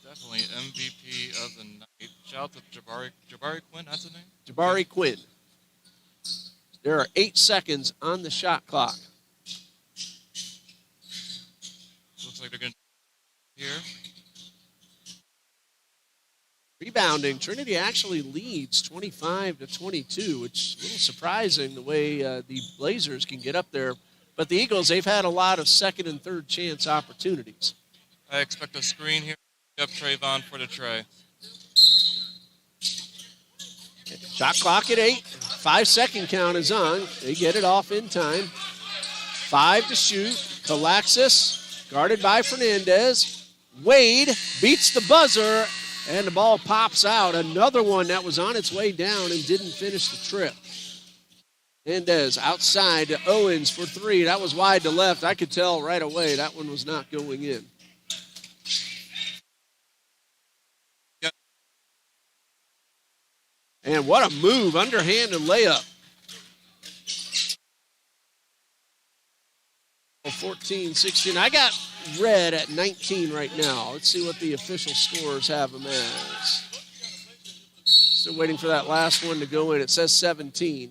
Definitely MVP of the night. Shout out to Jabari Quinn, that's his name?
Jabari Quinn. There are 8 seconds on the shot clock.
Looks like they're going to here.
Rebounding, Trinity actually leads 25-22, which is a little surprising the way the Blazers can get up there. But the Eagles, they've had a lot of second and third chance opportunities.
I expect a screen here. Up Trayvon for the tray.
Shot clock at 8. 5-second count is on. They get it off in time. 5 to shoot. Kalaxis, guarded by Fernandez. Wade beats the buzzer, and the ball pops out. Another one that was on its way down and didn't finish the trip. Fernandez outside to Owens for 3. That was wide to left. I could tell right away that one was not going in.
Yep.
And what a move, underhanded layup. 14-16. I got red at 19 right now. Let's see what the official scores have them as. Still waiting for that last one to go in. It says 17.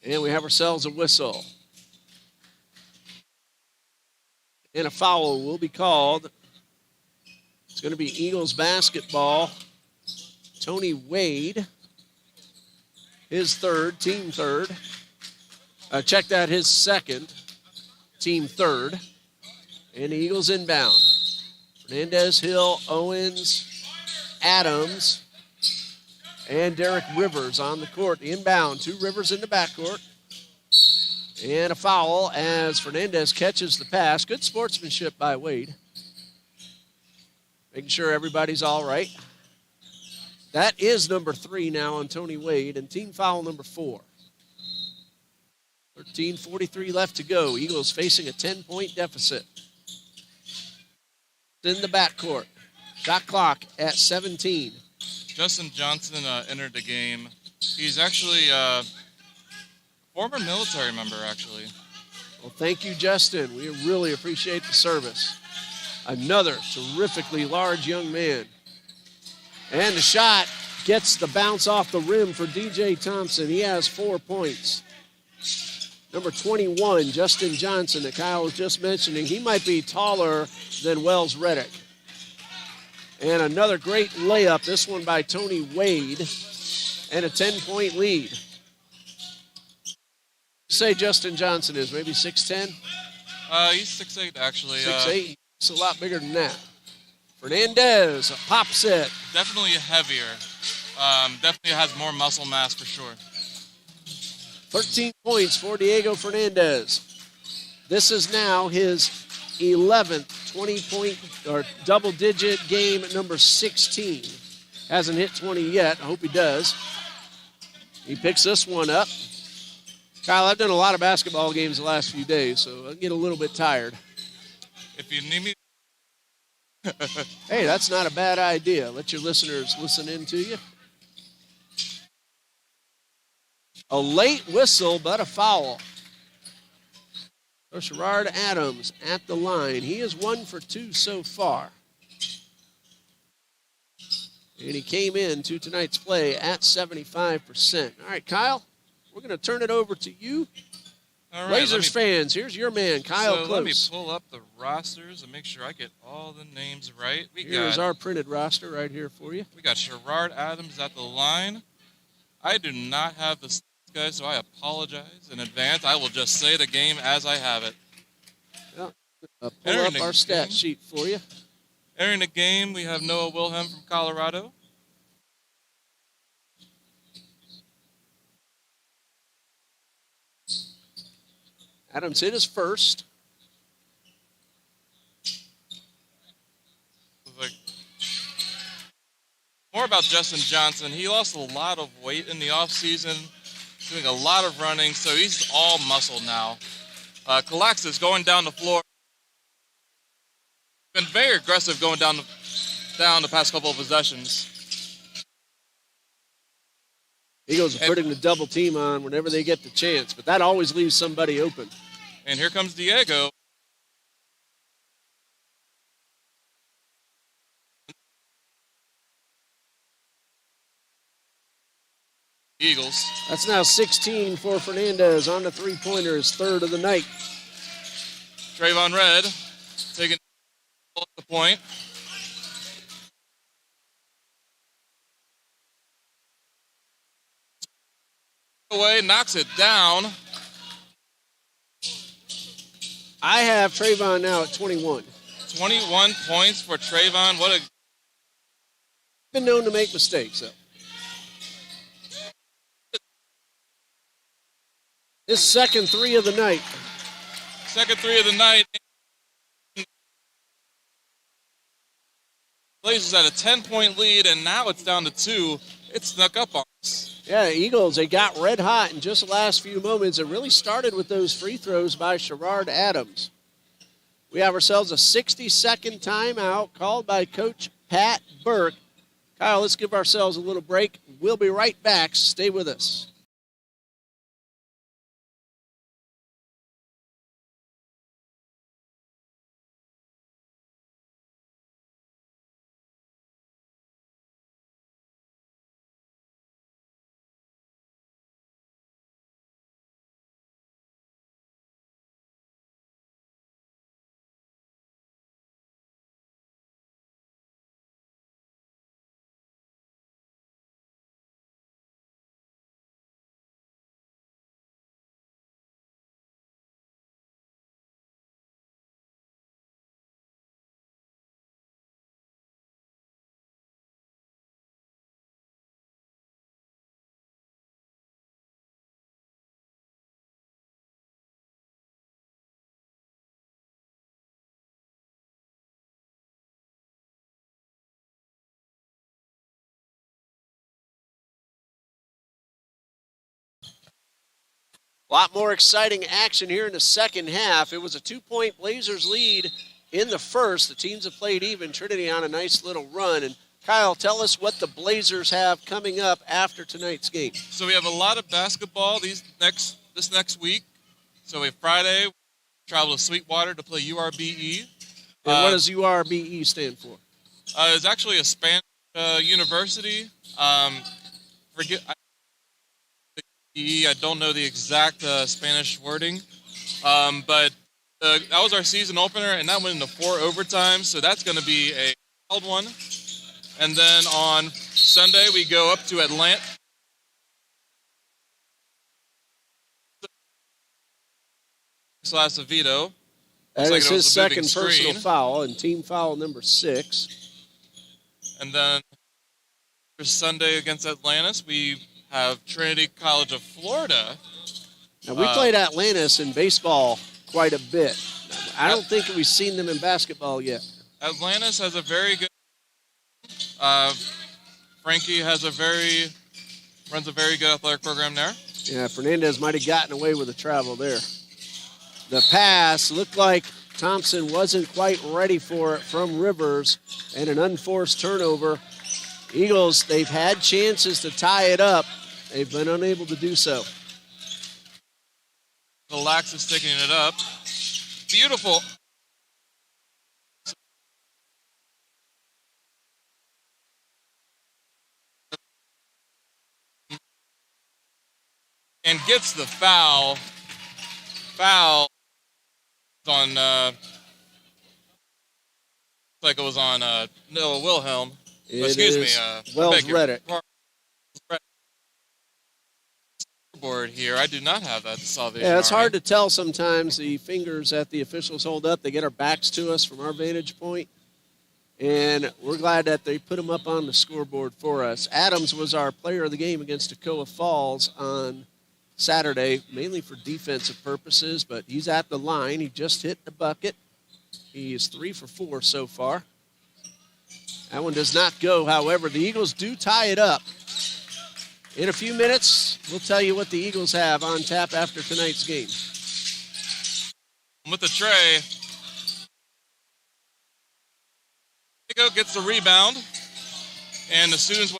And we have ourselves a whistle. And a foul will be called. It's going to be Eagles basketball. Tony Wade, his third, team third. Check that, his second, team third. And the Eagles inbound. Fernandez, Hill, Owens, Adams, and Derek Rivers on the court. The inbound, 2 Rivers in the backcourt. And a foul as Fernandez catches the pass. Good sportsmanship by Wade. Making sure everybody's all right. That is number 3 now on Tony Wade, and team foul number 4. 13:43 left to go. Eagles facing a 10-point deficit. In the backcourt. Shot clock at 17.
Justin Johnson entered the game. He's actually a former military member, actually.
Well, thank you, Justin. We really appreciate the service. Another terrifically large young man. And the shot gets the bounce off the rim for DJ Thompson. He has 4 points. Number 21, Justin Johnson, that Kyle was just mentioning. He might be taller than Wells Reddick. And another great layup, this one by Tony Wade, and a 10-point lead. Say Justin Johnson is maybe 6'10"?
He's 6'8", actually.
6'8". He's a lot bigger than that. Fernandez, a pop set.
Definitely heavier. Definitely has more muscle mass for sure.
13 points for Diego Fernandez. This is now his 11th 20-point or double-digit game at number 16. Hasn't hit 20 yet. I hope he does. He picks this one up. Kyle, I've done a lot of basketball games the last few days, so I get a little bit tired.
If you need me.
Hey, that's not a bad idea. Let your listeners listen in to you. A late whistle, but a foul. So Sherrard Adams at the line. He is 1 for 2 so far. And he came into tonight's play at 75%. All right, Kyle, we're going to turn it over to you.
All right,
Blazers fans, here's your man, Kyle Close.
Let me pull up the rosters and make sure I get all the names right.
Here's our printed roster right here for you.
We got Sherrard Adams at the line. I do not have the guys, so I apologize in advance. I will just say the game as I have it.
Well, pull up our stat sheet for you.
Entering the game, we have Noah Wilhelm from Colorado.
Adams hit his first.
More about Justin Johnson. He lost a lot of weight in the offseason, doing a lot of running, so he's all muscle now. Calaxis going down the floor. Been very aggressive going down the past couple of possessions.
Eagles are putting the double team on whenever they get the chance, but that always leaves somebody open.
And here comes Diego. Eagles.
That's now 16 for Fernandez on the three-pointers, third of the night.
Trayvon Red taking the point. Away, knocks it down.
I have Trayvon now at 21.
21 points for Trayvon. What a...
Been known to make mistakes, though. His second three of the night.
Second three of the night. Blazers at a 10-point lead, and now it's down to 2. It snuck up on us.
Yeah, Eagles, they got red hot in just the last few moments. It really started with those free throws by Sherrard Adams. We have ourselves a 60-second timeout called by Coach Pat Burke. Kyle, let's give ourselves a little break. We'll be right back. Stay with us. A lot more exciting action here in the second half. It was a 2-point Blazers lead in the first. The teams have played even. Trinity on a nice little run. And Kyle, tell us what the Blazers have coming up after tonight's game.
So we have a lot of basketball this next week. So we have Friday, travel to Sweetwater to play URBE.
And what does URBE stand for?
It's actually a Spanish university. I don't know the exact Spanish wording, but that was our season opener, and that went into 4 overtimes, so that's going to be a wild one. And then on Sunday, we go up to Atlanta. Acevedo.
That is his second personal foul and team foul number 6.
And then for Sunday against Atlantis, we have Trinity College of Florida.
Now, we played Atlantis in baseball quite a bit. I don't think we've seen them in basketball yet.
Atlantis has a very good Frankie runs a very good athletic program there.
Yeah, Fernandez might have gotten away with the travel there. The pass looked like Thompson wasn't quite ready for it from Rivers, and an unforced turnover. Eagles, they've had chances to tie it up. They've been unable to do so.
Lax is sticking it up. Beautiful. And gets the foul. Foul on, like it was on Noah Wilhelm.
Wells Reddick.
Board here. I do not have that Salvation
Yeah, it's
Army.
hard to tell sometimes. The fingers that the officials hold up, they get our backs to us from our vantage point. And we're glad that they put them up on the scoreboard for us. Adams was our player of the game against Toccoa Falls on Saturday, mainly for defensive purposes, but he's at the line. He just hit the bucket. He is 3 for 4 so far. That one does not go. However, the Eagles do tie it up. In a few minutes, we'll tell you what the Eagles have on tap after tonight's game.
With the tray, Diego gets the rebound, and the students.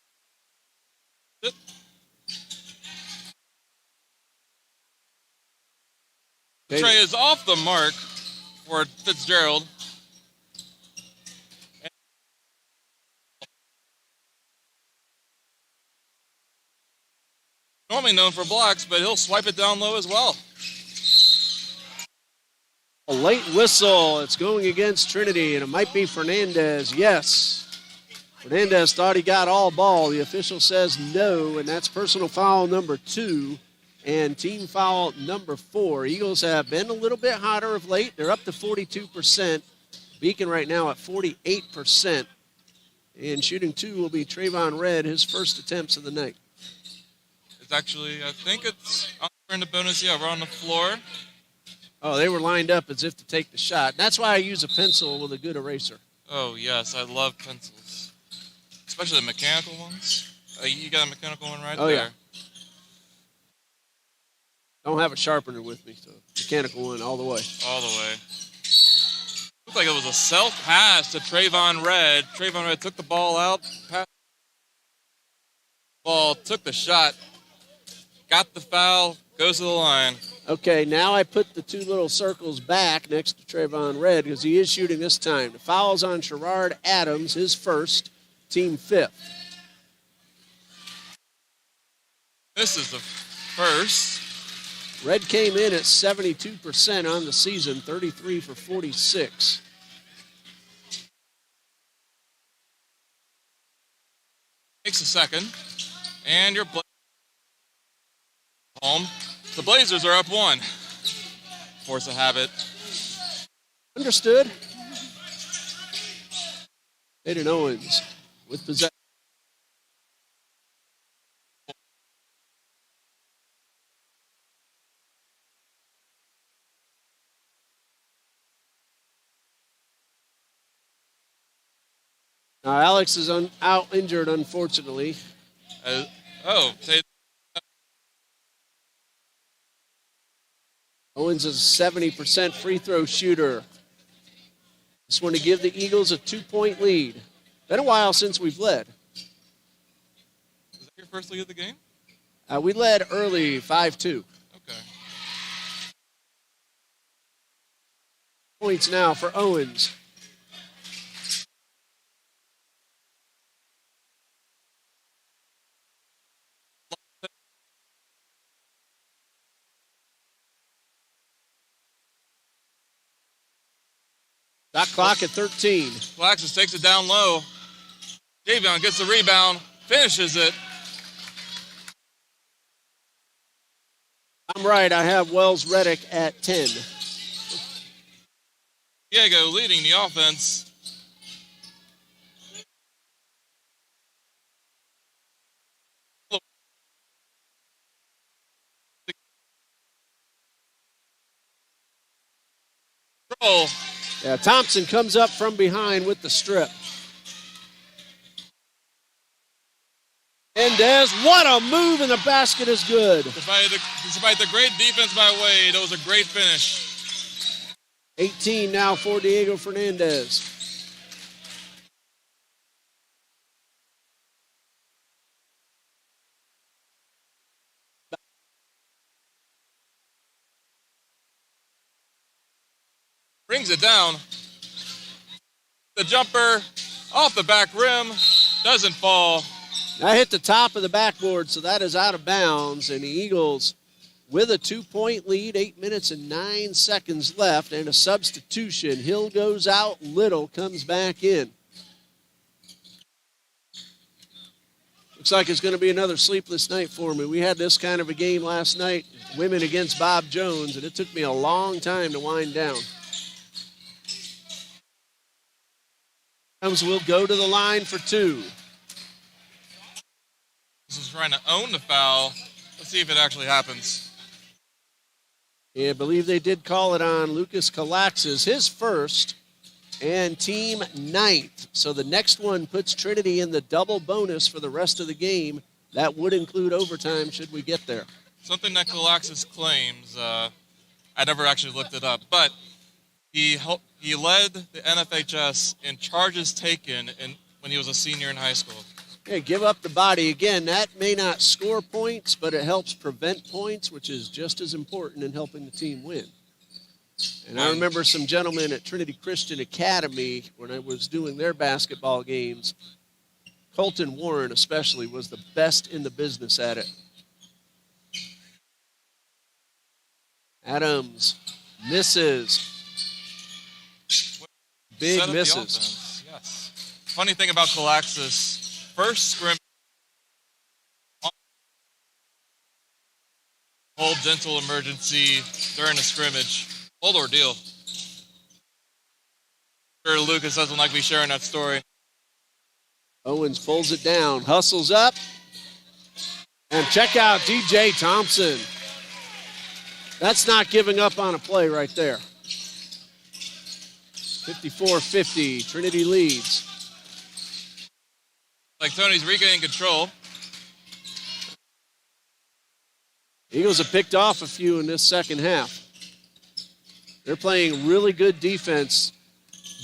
The tray is off the mark for Fitzgerald. Normally known for blocks, but he'll swipe it down low as well.
A late whistle. It's going against Trinity, and it might be Fernandez. Yes. Fernandez thought he got all ball. The official says no, and that's personal foul number 2 and team foul number 4. Eagles have been a little bit hotter of late. They're up to 42%. Beacon right now at 48%. And shooting 2 will be Trayvon Red, his first attempts of the night.
It's actually, I think it's in the bonus. Yeah, we're on the floor.
Oh, they were lined up as if to take the shot. That's why I use a pencil with a good eraser.
Oh, yes, I love pencils, especially the mechanical ones. You got a mechanical one right there.
Yeah. Don't have a sharpener with me, so mechanical one all the way.
All the way. Looked like it was a self-pass to Trayvon Red. Trayvon Red took the ball out, passed the ball, took the shot, got the foul, goes to the line.
Okay, now I put the 2 little circles back next to Trayvon Red because he is shooting this time. The foul's on Sherrard Adams, his first, team 5th.
This is the first.
Red came in at 72% on the season, 33 for 46.
Takes a second, and you're home. The Blazers are up 1. Force of habit.
Understood. Aiden Owens with possession. Now, Alex is out injured, unfortunately. Owens is a 70% free throw shooter. Just want to give the Eagles a 2-point lead. Been a while since we've led.
Was that your first lead of the game?
We led early, 5-2.
Okay.
Points now for Owens. Shot clock at 13.
Flaxus takes it down low. Javion gets the rebound, finishes it.
I'm right. I have Wells Reddick at 10.
Diego leading the offense. Control.
Yeah, Thompson comes up from behind with the strip. Mendez, what a move, and the basket is good.
Despite the great defense by Wade, it was a great finish.
18 now for Diego Fernandez.
Brings it down. The jumper off the back rim, doesn't fall.
That hit the top of the backboard, so that is out of bounds. And the Eagles with a 2-point lead, 8 minutes and 9 seconds left, and a substitution. Hill goes out, Little comes back in. Looks like it's going to be another sleepless night for me. We had this kind of a game last night, women against Bob Jones, and it took me a long time to wind down. We'll go to the line for two.
This is trying to own the foul. Let's see if it actually happens.
Yeah, I believe they did call it on Lucas Kalaxis, his first, and team 9th. So the next one puts Trinity in the double bonus for the rest of the game. That would include overtime should we get there.
Something that Kalaxis claims, I never actually looked it up, but he led the NFHS in charges taken when he was a senior in high school.
Hey, give up the body. Again, that may not score points, but it helps prevent points, which is just as important in helping the team win. And I remember some gentlemen at Trinity Christian Academy, when I was doing their basketball games, Colton Warren especially was the best in the business at it. Adams misses. Big
Set up the
misses.
offense, yes. Funny thing about Kalaxis, first scrimmage, whole dental emergency during a scrimmage. Whole ordeal. Sure, Lucas doesn't like me sharing that story.
Owens pulls it down, hustles up, and check out DJ Thompson. That's not giving up on a play right there. 54-50, Trinity leads.
Like Tony's regaining control.
Eagles have picked off a few in this second half. They're playing really good defense.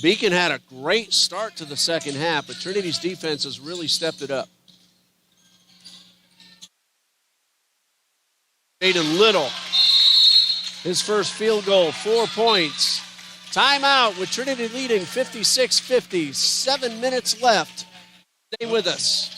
Beacon had a great start to the second half, but Trinity's defense has really stepped it up. Jaden Little, his first field goal, 4 points. Timeout with Trinity leading 56-50, 7 minutes left. Stay with us.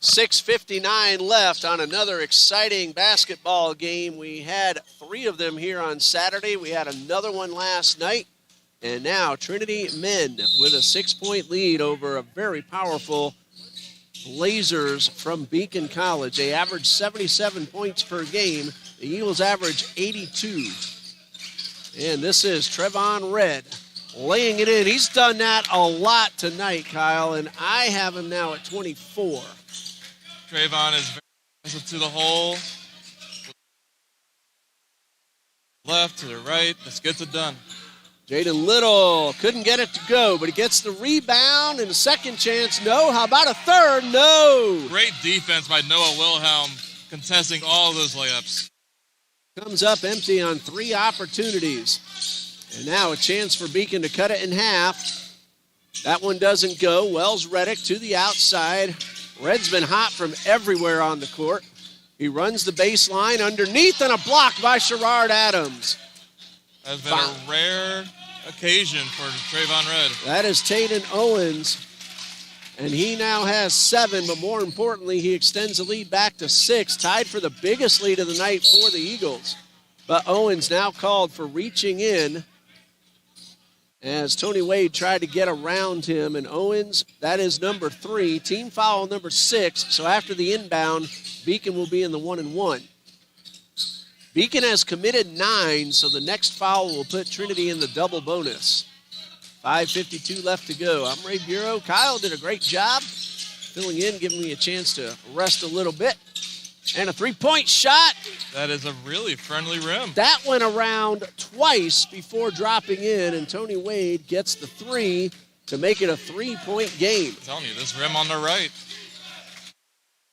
.6:59 left on another exciting basketball game. We had 3 of them here on Saturday. We had another one last night. And now Trinity men with a 6-point lead over a very powerful Blazers from Beacon College. They average 77 points per game. The Eagles average 82. And this is Trevon Red laying it in. He's done that a lot tonight, Kyle, and I have him now at 24.
Trayvon is very aggressive to the hole. Left to the right. This gets it done.
Jaden Little couldn't get it to go, but he gets the rebound and a second chance. No. How about a third? No.
Great defense by Noah Wilhelm, contesting all of those layups.
Comes up empty on 3 opportunities. And now a chance for Beacon to cut it in half. That one doesn't go. Wells Reddick to the outside. Red's been hot from everywhere on the court. He runs the baseline underneath and a block by Sherrard Adams.
Has been a rare occasion for Trayvon Red.
That is Taden Owens, and he now has 7, but more importantly, he extends the lead back to 6, tied for the biggest lead of the night for the Eagles. But Owens now called for reaching in as Tony Wade tried to get around him. And Owens, that is number 3, team foul number 6. So after the inbound, Beacon will be in the 1-and-1. Beacon has committed 9, so the next foul will put Trinity in the double bonus. 5:52 left to go. I'm Ray Bureau. Kyle did a great job filling in, giving me a chance to rest a little bit. And a 3-point shot.
That is a really friendly rim.
That went around twice before dropping in, and Tony Wade gets the 3 to make it a 3-point game.
I'm telling you, this rim on the right.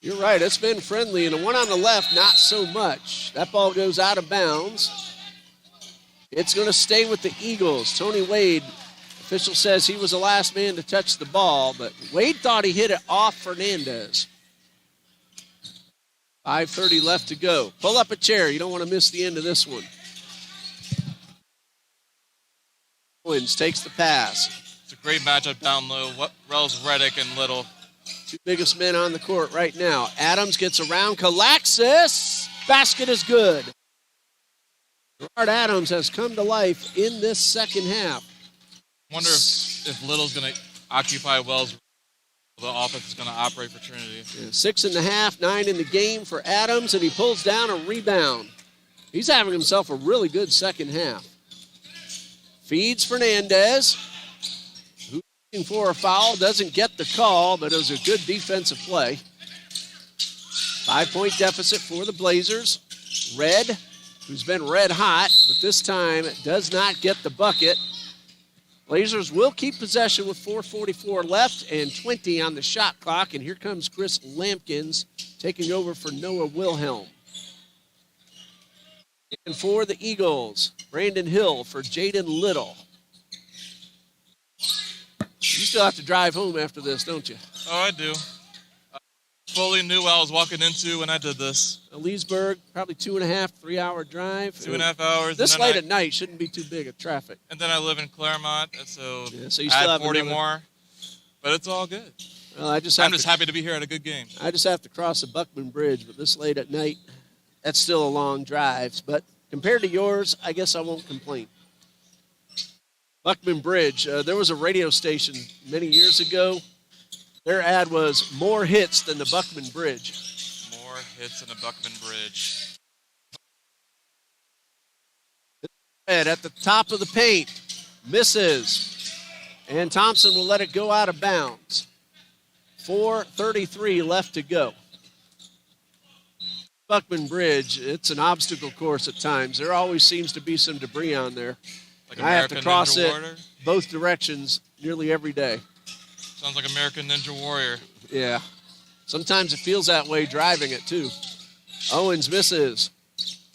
You're right, it's been friendly, and the one on the left, not so much. That ball goes out of bounds. It's going to stay with the Eagles. Tony Wade, official says he was the last man to touch the ball, but Wade thought he hit it off Fernandez. 5:30 left to go. Pull up a chair. You don't want to miss the end of this one. Owens takes the pass.
It's a great matchup down low. Wells, Reddick, and Little.
2 biggest men on the court right now. Adams gets around Kalaxis. Basket is good. Gerard Adams has come to life in this second half.
Wonder if Little's going to occupy Wells. The offense is going to operate for Trinity.
Yeah, 6.5, 9 in the game for Adams, and he pulls down a rebound. He's having himself a really good second half. Feeds Fernandez, who's looking for a foul, doesn't get the call, but it was a good defensive play. 5-point deficit for the Blazers. Red, who's been red hot, but this time does not get the bucket. Blazers will keep possession with 4:44 left and 20 on the shot clock. And here comes Chris Lampkins taking over for Noah Wilhelm. And for the Eagles, Brandon Hill for Jaden Little. You still have to drive home after this, don't you?
Oh, I do. I fully knew what I was walking into when I did this.
Leesburg, probably 2.5, 3-hour drive.
2.5 hours.
This late at night shouldn't be too big of traffic.
And then I live in Claremont, so,
so you still have
40 more. But it's all good.
Well, I'm just
happy to be here at a good game.
I just have to cross the Buckman Bridge, but this late at night, that's still a long drive. But compared to yours, I guess I won't complain. Buckman Bridge, there was a radio station many years ago. Their ad was more hits than the Buckman Bridge.
More hits than the Buckman Bridge.
Red at the top of the paint, misses. And Thompson will let it go out of bounds. 4:33 left to go. Buckman Bridge, it's an obstacle course at times. There always seems to be some debris on there.
Like
I have to cross
Ninja
it
Warrior?
both directions nearly every day.
Sounds like American Ninja Warrior.
Yeah. Sometimes it feels that way driving it, too. Owens misses.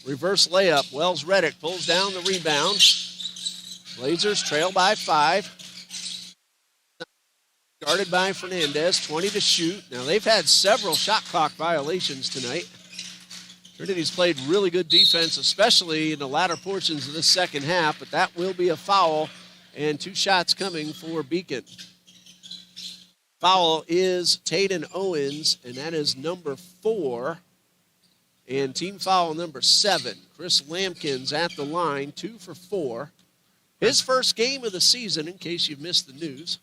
Reverse layup. Wells Reddick pulls down the rebound. Blazers trail by 5. Guarded by Fernandez. 20 to shoot. Now, they've had several shot clock violations tonight. Trinity's played really good defense, especially in the latter portions of this second half, but that will be a foul, and 2 shots coming for Beacon. Foul is Taden Owens, and that is number 4. And team foul number 7. Chris Lampkins at the line, 2 for 4. His first game of the season, in case you've missed the news.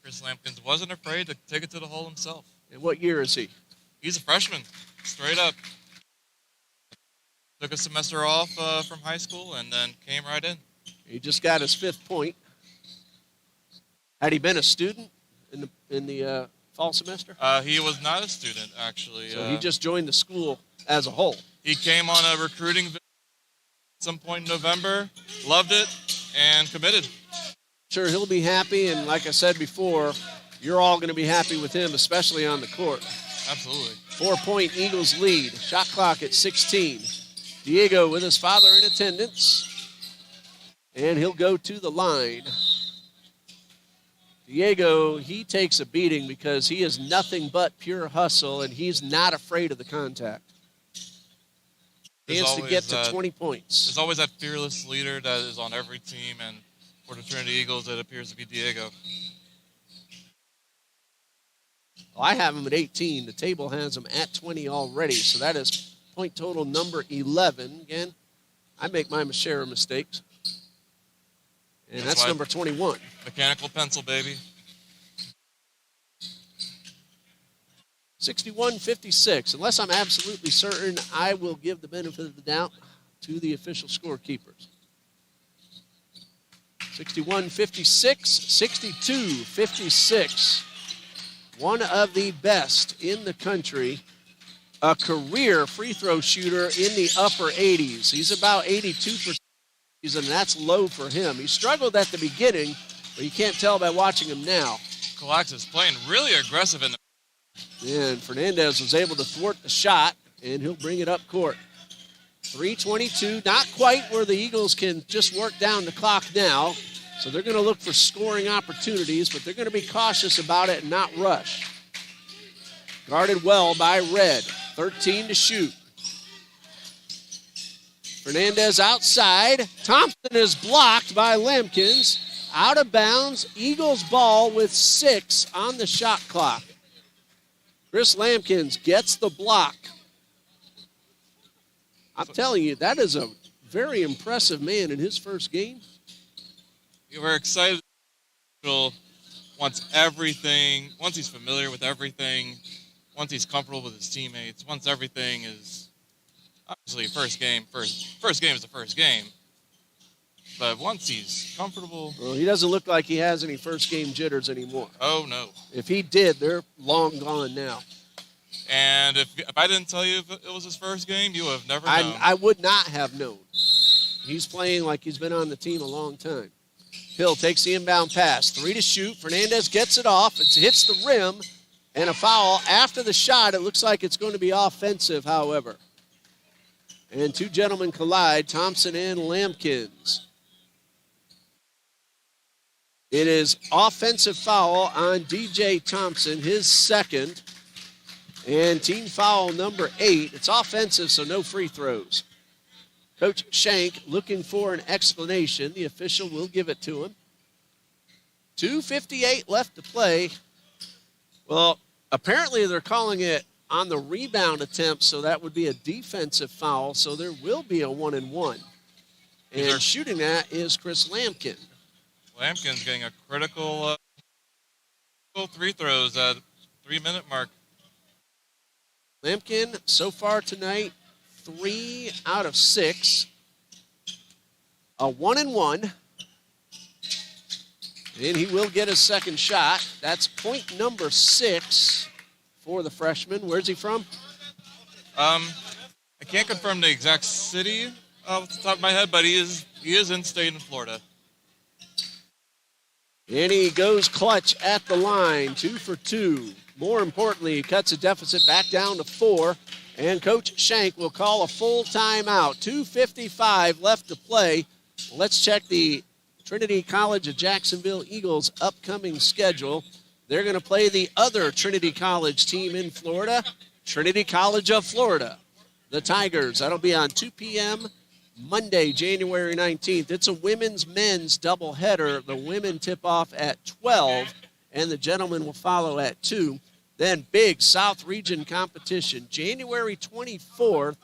Chris Lampkins wasn't afraid to take it to the hole himself.
And what year is he?
He's a freshman, straight up. Took a semester off from high school and then came right in.
He just got his 5th point. Had he been a student in the fall semester?
He was not a student, actually.
So he just joined the school as a whole.
He came on a recruiting visit at some point in November, loved it, and committed.
Sure, he'll be happy, and like I said before, you're all going to be happy with him, especially on the court.
Absolutely.
4-point Eagles lead. Shot clock at 16. Diego with his father in attendance, and he'll go to the line. Diego, he takes a beating because he is nothing but pure hustle, and he's not afraid of the contact. Chance to get to 20 points.
There's always that fearless leader that is on every team, and For the Trinity Eagles, it appears to be Diego.
Well, I have him at 18. The table has him at 20 already, so that is point total number 11. Again, I make my share of mistakes. And that's number 21.
Mechanical pencil, baby.
61-56. Unless I'm absolutely certain, I will give the benefit of the doubt to the official scorekeepers. 61-56, 62-56. One of the best in the country, a career free throw shooter in the upper 80s. He's about 82%, and that's low for him. He struggled at the beginning, but you can't tell by watching him now.
Coax is playing really aggressive in the...
And Fernandez was able to thwart the shot, and he'll bring it up court. 3:22, not quite where the Eagles can just work down the clock now. So they're going to look for scoring opportunities, but they're going to be cautious about it and not rush. Guarded well by Red. 13 to shoot. Fernandez outside. Thompson is blocked by Lampkins. Out of bounds. Eagles ball with 6 on the shot clock. Chris Lampkins gets the block. I'm telling you, that is a very impressive man in his first game.
We're excited. Once he's familiar with everything, once he's comfortable with his teammates, once everything is obviously first game is the first game. But once he's comfortable.
Well, he doesn't look like he has any first game jitters anymore.
Oh, no.
If he did, they're long gone now.
And if I didn't tell you if it was his first game, you would have never known.
I would not have known. He's playing like he's been on the team a long time. Hill takes the inbound pass. 3 to shoot. Fernandez gets it off. It hits the rim. And a foul after the shot. It looks like it's going to be offensive, however. And two gentlemen collide, Thompson and Lampkins. It is offensive foul on DJ Thompson, his second. And team foul number 8. It's offensive, so no free throws. Coach Shank looking for an explanation. The official will give it to him. 2:58 left to play. Well, apparently they're calling it on the rebound attempt, so that would be a defensive foul, so there will be a 1-and-1. And shooting that is Chris Lampkin.
Lampkin's getting a critical 3 throws at 3-minute mark.
Lampkin, so far tonight, 3 out of 6. A 1-and-1. And he will get his second shot. That's point number 6 for the freshman. Where's he from?
I can't confirm the exact city off the top of my head, but he is in-state in Florida.
And he goes clutch at the line, 2 for 2. More importantly, he cuts a deficit back down to 4. And Coach Shank will call a full timeout. 2:55 left to play. Let's check the Trinity College of Jacksonville Eagles' upcoming schedule. They're going to play the other Trinity College team in Florida, Trinity College of Florida, the Tigers. That'll be on 2 p.m. Monday, January 19th. It's a women's-men's doubleheader. The women tip off at 12, and the gentlemen will follow at 2. Then big South Region competition, January 24th.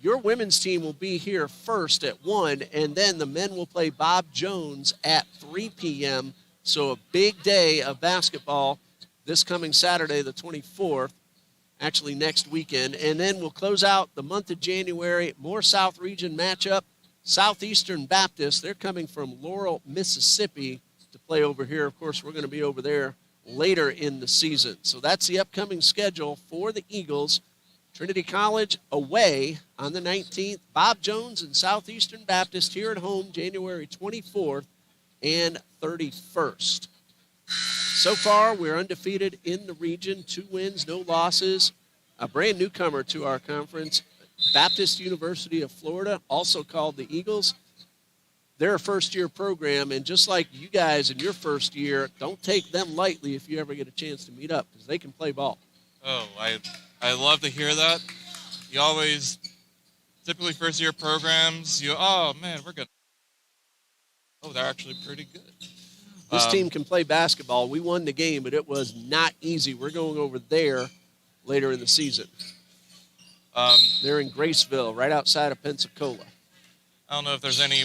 Your women's team will be here first at 1, and then the men will play Bob Jones at 3 p.m. So a big day of basketball this coming Saturday, the 24th, actually next weekend. And then we'll close out the month of January, more South Region matchup. Southeastern Baptist, they're coming from Laurel, Mississippi to play over here. Of course, we're going to be over there later in the season. So that's the upcoming schedule for the Eagles. Trinity College away on the 19th. Bob Jones and Southeastern Baptist here at home January 24th and 31st. So far, we're undefeated in the region. 2 wins, no losses. A brand newcomer to our conference, Baptist University of Florida, also called the Eagles. They're a first-year program, and just like you guys in your first year, don't take them lightly if you ever get a chance to meet up, because they can play ball.
Oh, I love to hear that. You always, typically first-year programs, we're going to, Oh, they're actually pretty good.
This team can play basketball. We won the game, but it was not easy. We're going over there later in the season. They're in Graceville, right outside of Pensacola.
I don't know if there's any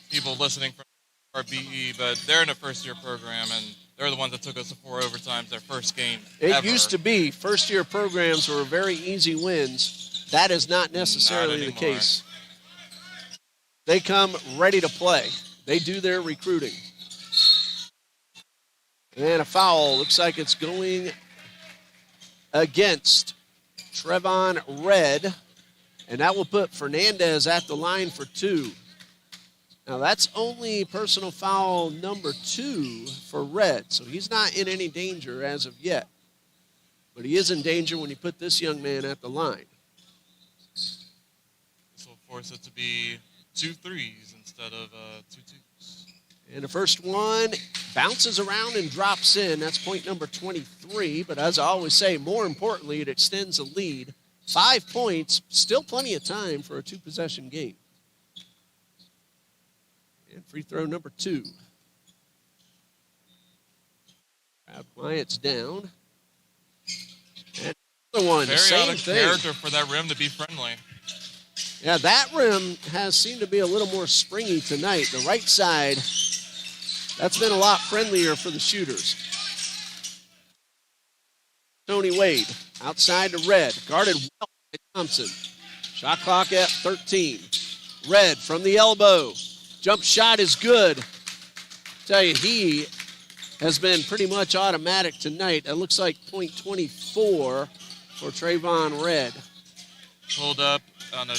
people listening from RBE, but they're in a first-year program, and they're the ones that took us to 4 overtimes their first game ever.
It used to be first-year programs were very easy wins. That is not necessarily the case. They come ready to play. They do their recruiting. And a foul. Looks like it's going against Trevon Red. And that will put Fernandez at the line for 2. Now, that's only personal foul number 2 for Red. So he's not in any danger as of yet. But he is in danger when you put this young man at the line.
This will force it to be 2 threes instead of 2 twos.
And the first one bounces around and drops in. That's point number 23. But as I always say, more importantly, it extends the lead. 5 points, still plenty of time for a 2-possession game. And free throw number 2. Crowd quiets down. And another one,
Very
same
out of
thing.
character for that rim to be friendly.
Yeah, that rim has seemed to be a little more springy tonight. The right side, that's been a lot friendlier for the shooters. Tony Wade, outside to Red, guarded well by Thompson. Shot clock at 13. Red from the elbow. Jump shot is good. Tell you, he has been pretty much automatic tonight. It looks like point 24 for Trayvon Red.
Pulled up on a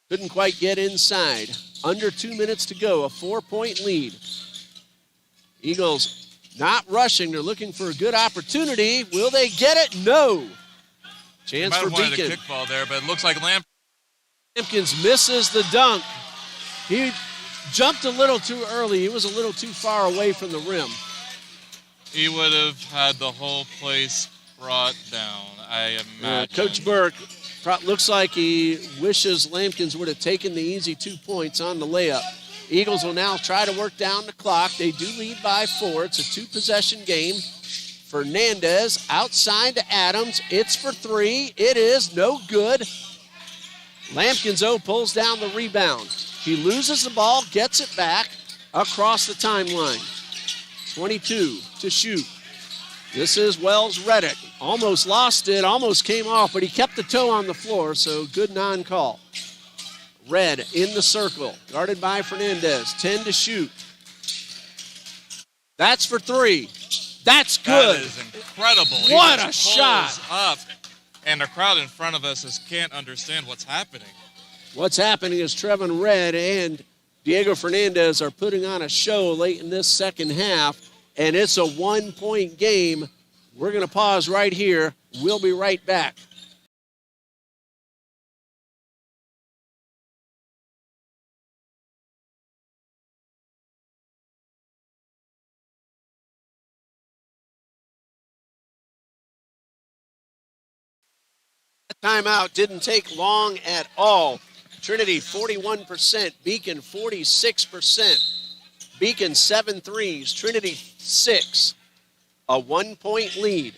Couldn't quite get inside. Under 2 minutes to go, a 4-point lead. Eagles not rushing. They're looking for a good opportunity. Will they get it? No. Chance for
wanted
Beacon.
a kickball there, but it looks like
Lampkins misses the dunk. He jumped a little too early. He was a little too far away from the rim.
he would have had the whole place brought down, I imagine.
Coach Burke looks like he wishes Lampkins would have taken the easy 2 points on the layup. Eagles will now try to work down the clock. They do lead by 4. It's a 2-possession game. Fernandez outside to Adams. It's for 3. It is no good. Lampkins, pulls down the rebound. He loses the ball, gets it back across the timeline. 22 to shoot. This is Wells Reddick. Almost lost it, almost came off, but he kept the toe on the floor, so good non-call. Red in the circle, guarded by Fernandez. 10 to shoot. That's for 3. That's good.
That is incredible.
What a shot.
Up, and the crowd in front of us can't understand what's happening.
What's happening is Trevon Red and Diego Fernandez are putting on a show late in this second half, and it's a 1-point game. We're going to pause right here. We'll be right back. Timeout didn't take long at all. Trinity 41%, Beacon 46%. Beacon 7 threes, Trinity 6. A 1-point lead.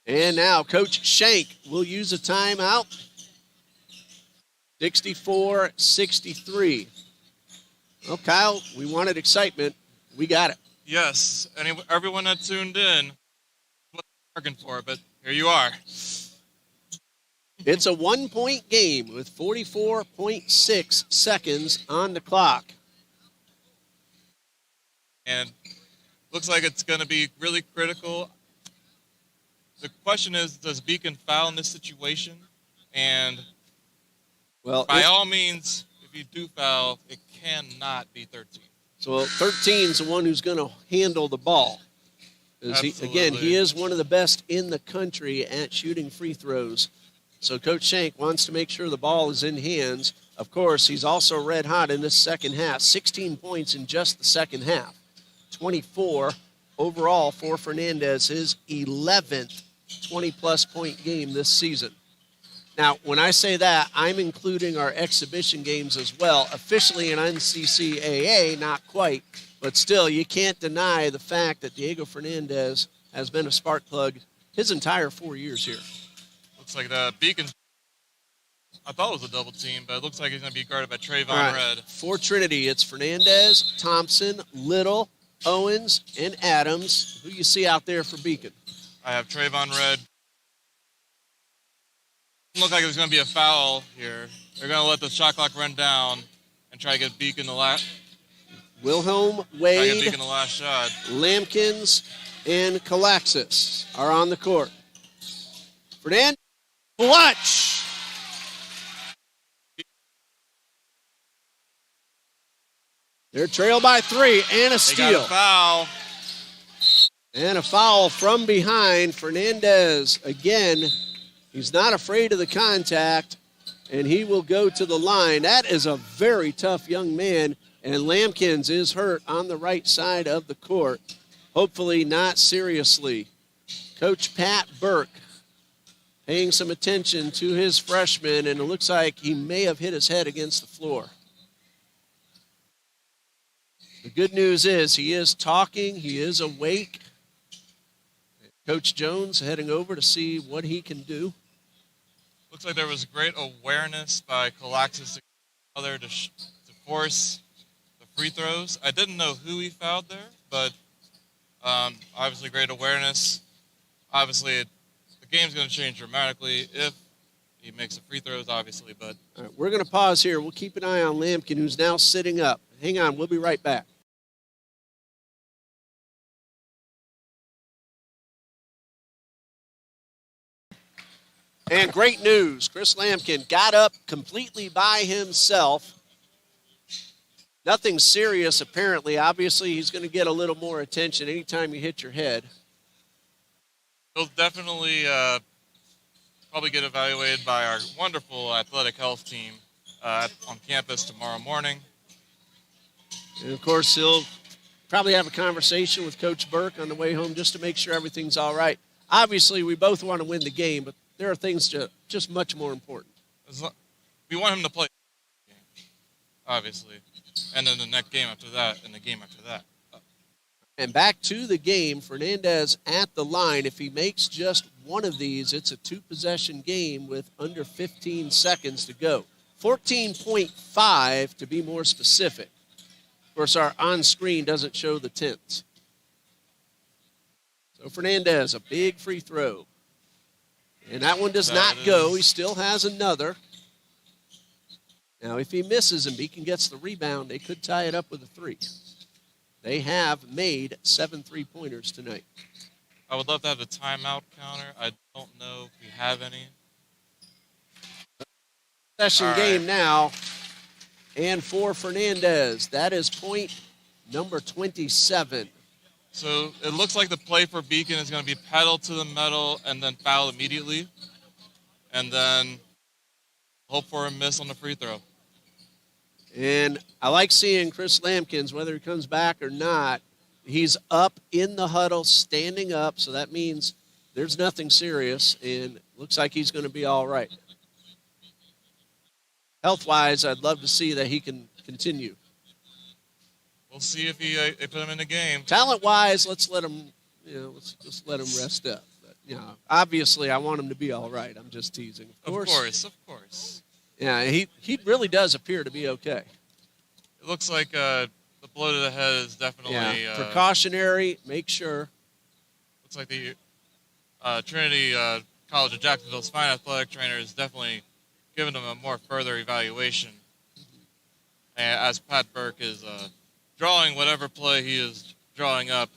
And now Coach Shank will use a timeout. 64-63. Well, Kyle, we wanted excitement. We got it.
Yes, everyone that tuned in was bargained for, but here you are.
It's a 1-point game with 44.6 seconds on the clock.
And looks like it's going to be really critical. The question is, does Beacon foul in this situation? And by all means, if you do foul, it cannot be 13.
So 13 is the one who's going to handle the ball. He is one of the best in the country at shooting free throws. So Coach Shank wants to make sure the ball is in hands. Of course, he's also red hot in this second half. 16 points in just the second half. 24 overall for Fernandez, his 11th 20-plus point game this season. Now, when I say that, I'm including our exhibition games as well. Officially in NCCAA, not quite, but still, you can't deny the fact that Diego Fernandez has been a spark plug his entire 4 years here.
Looks like the Beacon, I thought it was a double team, but it looks like he's going to be guarded by Trayvon
All right.
Red.
For Trinity, it's Fernandez, Thompson, Little, Owens, and Adams. Who you see out there for Beacon?
I have Trayvon Red. Look like there's going to be a foul here. They're going to let the shot clock run down and try to get Beacon the last.
Wilhelm
Try to get
Wade,
Beacon the last shot.
Lampkins, and Kalaxis are on the court. Fernandez, clutch. They're trailed by 3 and a
They
steal.
got a foul.
And a foul from behind. Fernandez, again, he's not afraid of the contact, and he will go to the line. That is a very tough young man, and Lampkins is hurt on the right side of the court. Hopefully not seriously. Coach Pat Burke paying some attention to his freshman, and it looks like he may have hit his head against the floor. The good news is he is talking, he is awake. Coach Jones heading over to see what he can do.
Looks like there was great awareness by Kalaxis to force the free throws. I didn't know who he fouled there, but obviously great awareness. Obviously, the game's going to change dramatically if he makes the free throws, obviously. But
All right, we're going to pause here. We'll keep an eye on Lampkin, who's now sitting up. Hang on, we'll be right back. And great news, Chris Lampkin got up completely by himself. Nothing serious, apparently. Obviously, he's going to get a little more attention anytime you hit your head.
he'll definitely probably get evaluated by our wonderful athletic health team on campus tomorrow morning.
And, of course, he'll probably have a conversation with Coach Burke on the way home just to make sure everything's all right. Obviously, we both want to win the game, but there are things just much more important.
We want him to play, obviously, and then the next game after that, and the game after that.
And back to the game, Fernandez at the line. If he makes just one of these, it's a two-possession game with under 15 seconds to go. 14.5 to be more specific. Of course, our on-screen doesn't show the tenths. So Fernandez, a big free throw. And that one does not go. He still has another. Now, if he misses and Beacon gets the rebound, they could tie it up with a three. They have made 7 3-pointers tonight.
I would love to have a timeout counter. I don't know if we have any.
Session game now. And for Fernandez, that is point number 27.
So it looks like the play for Beacon is going to be pedal to the metal and then foul immediately. And then hope for a miss on the free throw.
And I like seeing Chris Lampkins, whether he comes back or not. He's up in the huddle, standing up, so that means there's nothing serious, and looks like he's going to be all right. Health-wise, I'd love to see that he can continue.
We'll see if they put him in the game.
Talent-wise, let's let him, let's just let him rest up. But, obviously, I want him to be all right. I'm just teasing. Of
course.
Yeah, he really does appear to be okay.
It looks like the blow to the head is definitely
precautionary. Make sure.
Looks like the Trinity College of Jacksonville's fine athletic trainer is definitely giving him a more further evaluation. And as Pat Burke is drawing whatever play he is drawing up,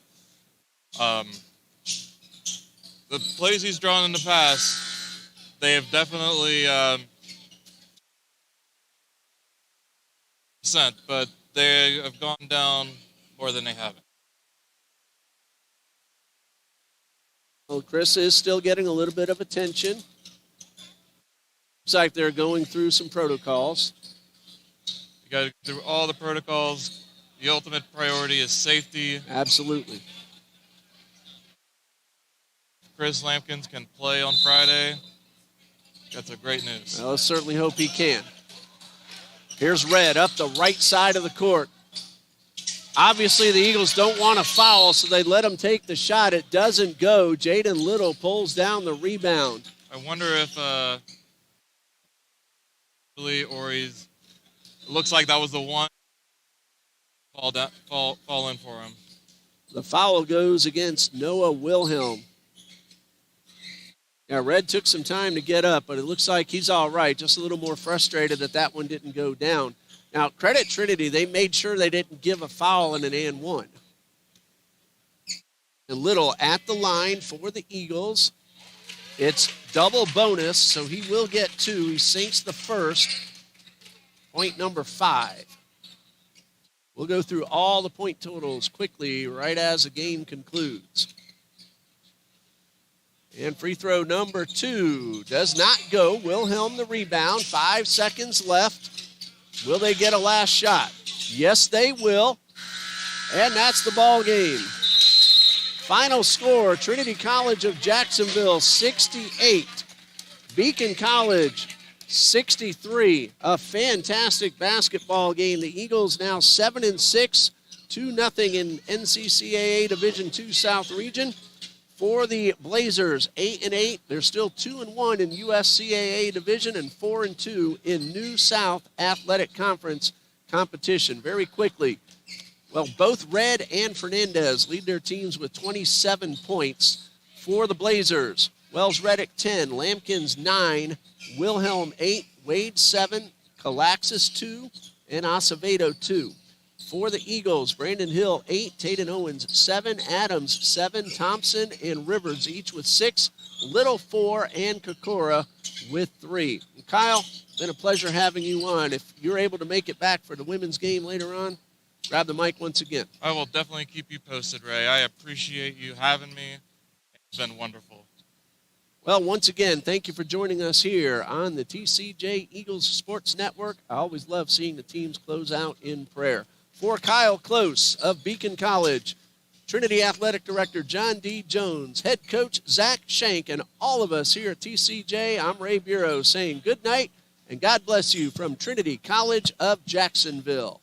the plays he's drawn in the past, they have definitely but they have gone down more than they haven't.
Well, Chris is still getting a little bit of attention. Looks like they're going through some protocols.
You got to go through all the protocols. The ultimate priority is safety.
Absolutely.
Chris Lampkins can play on Friday. That's a great news.
Well, let's certainly hope he can. Here's Red up the right side of the court. Obviously, the Eagles don't want to foul, so they let him take the shot. It doesn't go. Jaden Little pulls down the rebound.
I wonder if Billy or it looks like that was the one fall in for him.
The foul goes against Noah Wilhelm. Yeah, Red took some time to get up, but it looks like he's all right. Just a little more frustrated that one didn't go down. Now, credit Trinity, they made sure they didn't give a foul in an and one. And Little at the line for the Eagles. It's double bonus, so he will get 2. He sinks the first. Point number 5. We'll go through all the point totals quickly right as the game concludes. And free throw number 2 does not go. Wilhelm the rebound. 5 seconds left. Will they get a last shot? Yes, they will. And that's the ball game. Final score, Trinity College of Jacksonville 68. Beacon College 63. A fantastic basketball game. The Eagles now 7-6, 2-0 in NCCAA Division II South Region. For the Blazers, 8-8. They're still 2-1 in USCAA Division and 4-2 in New South Athletic Conference competition. Very quickly, well, both Red and Fernandez lead their teams with 27 points. For the Blazers, Wells Reddick 10, Lampkins 9, Wilhelm 8, Wade 7, Calaxis 2, and Acevedo 2. For the Eagles, Brandon Hill 8, Taden Owens 7, Adams 7, Thompson and Rivers each with 6, Little 4, and Kokora with 3. And Kyle, been a pleasure having you on. If you're able to make it back for the women's game later on, grab the mic once again.
I will definitely keep you posted, Ray. I appreciate you having me. It's been wonderful.
Well, once again, thank you for joining us here on the TCJ Eagles Sports Network. I always love seeing the teams close out in prayer. For Kyle Close of Beacon College, Trinity Athletic Director John D. Jones, Head Coach Zach Shank, and all of us here at TCJ, I'm Ray Bureau saying good night and God bless you from Trinity College of Jacksonville.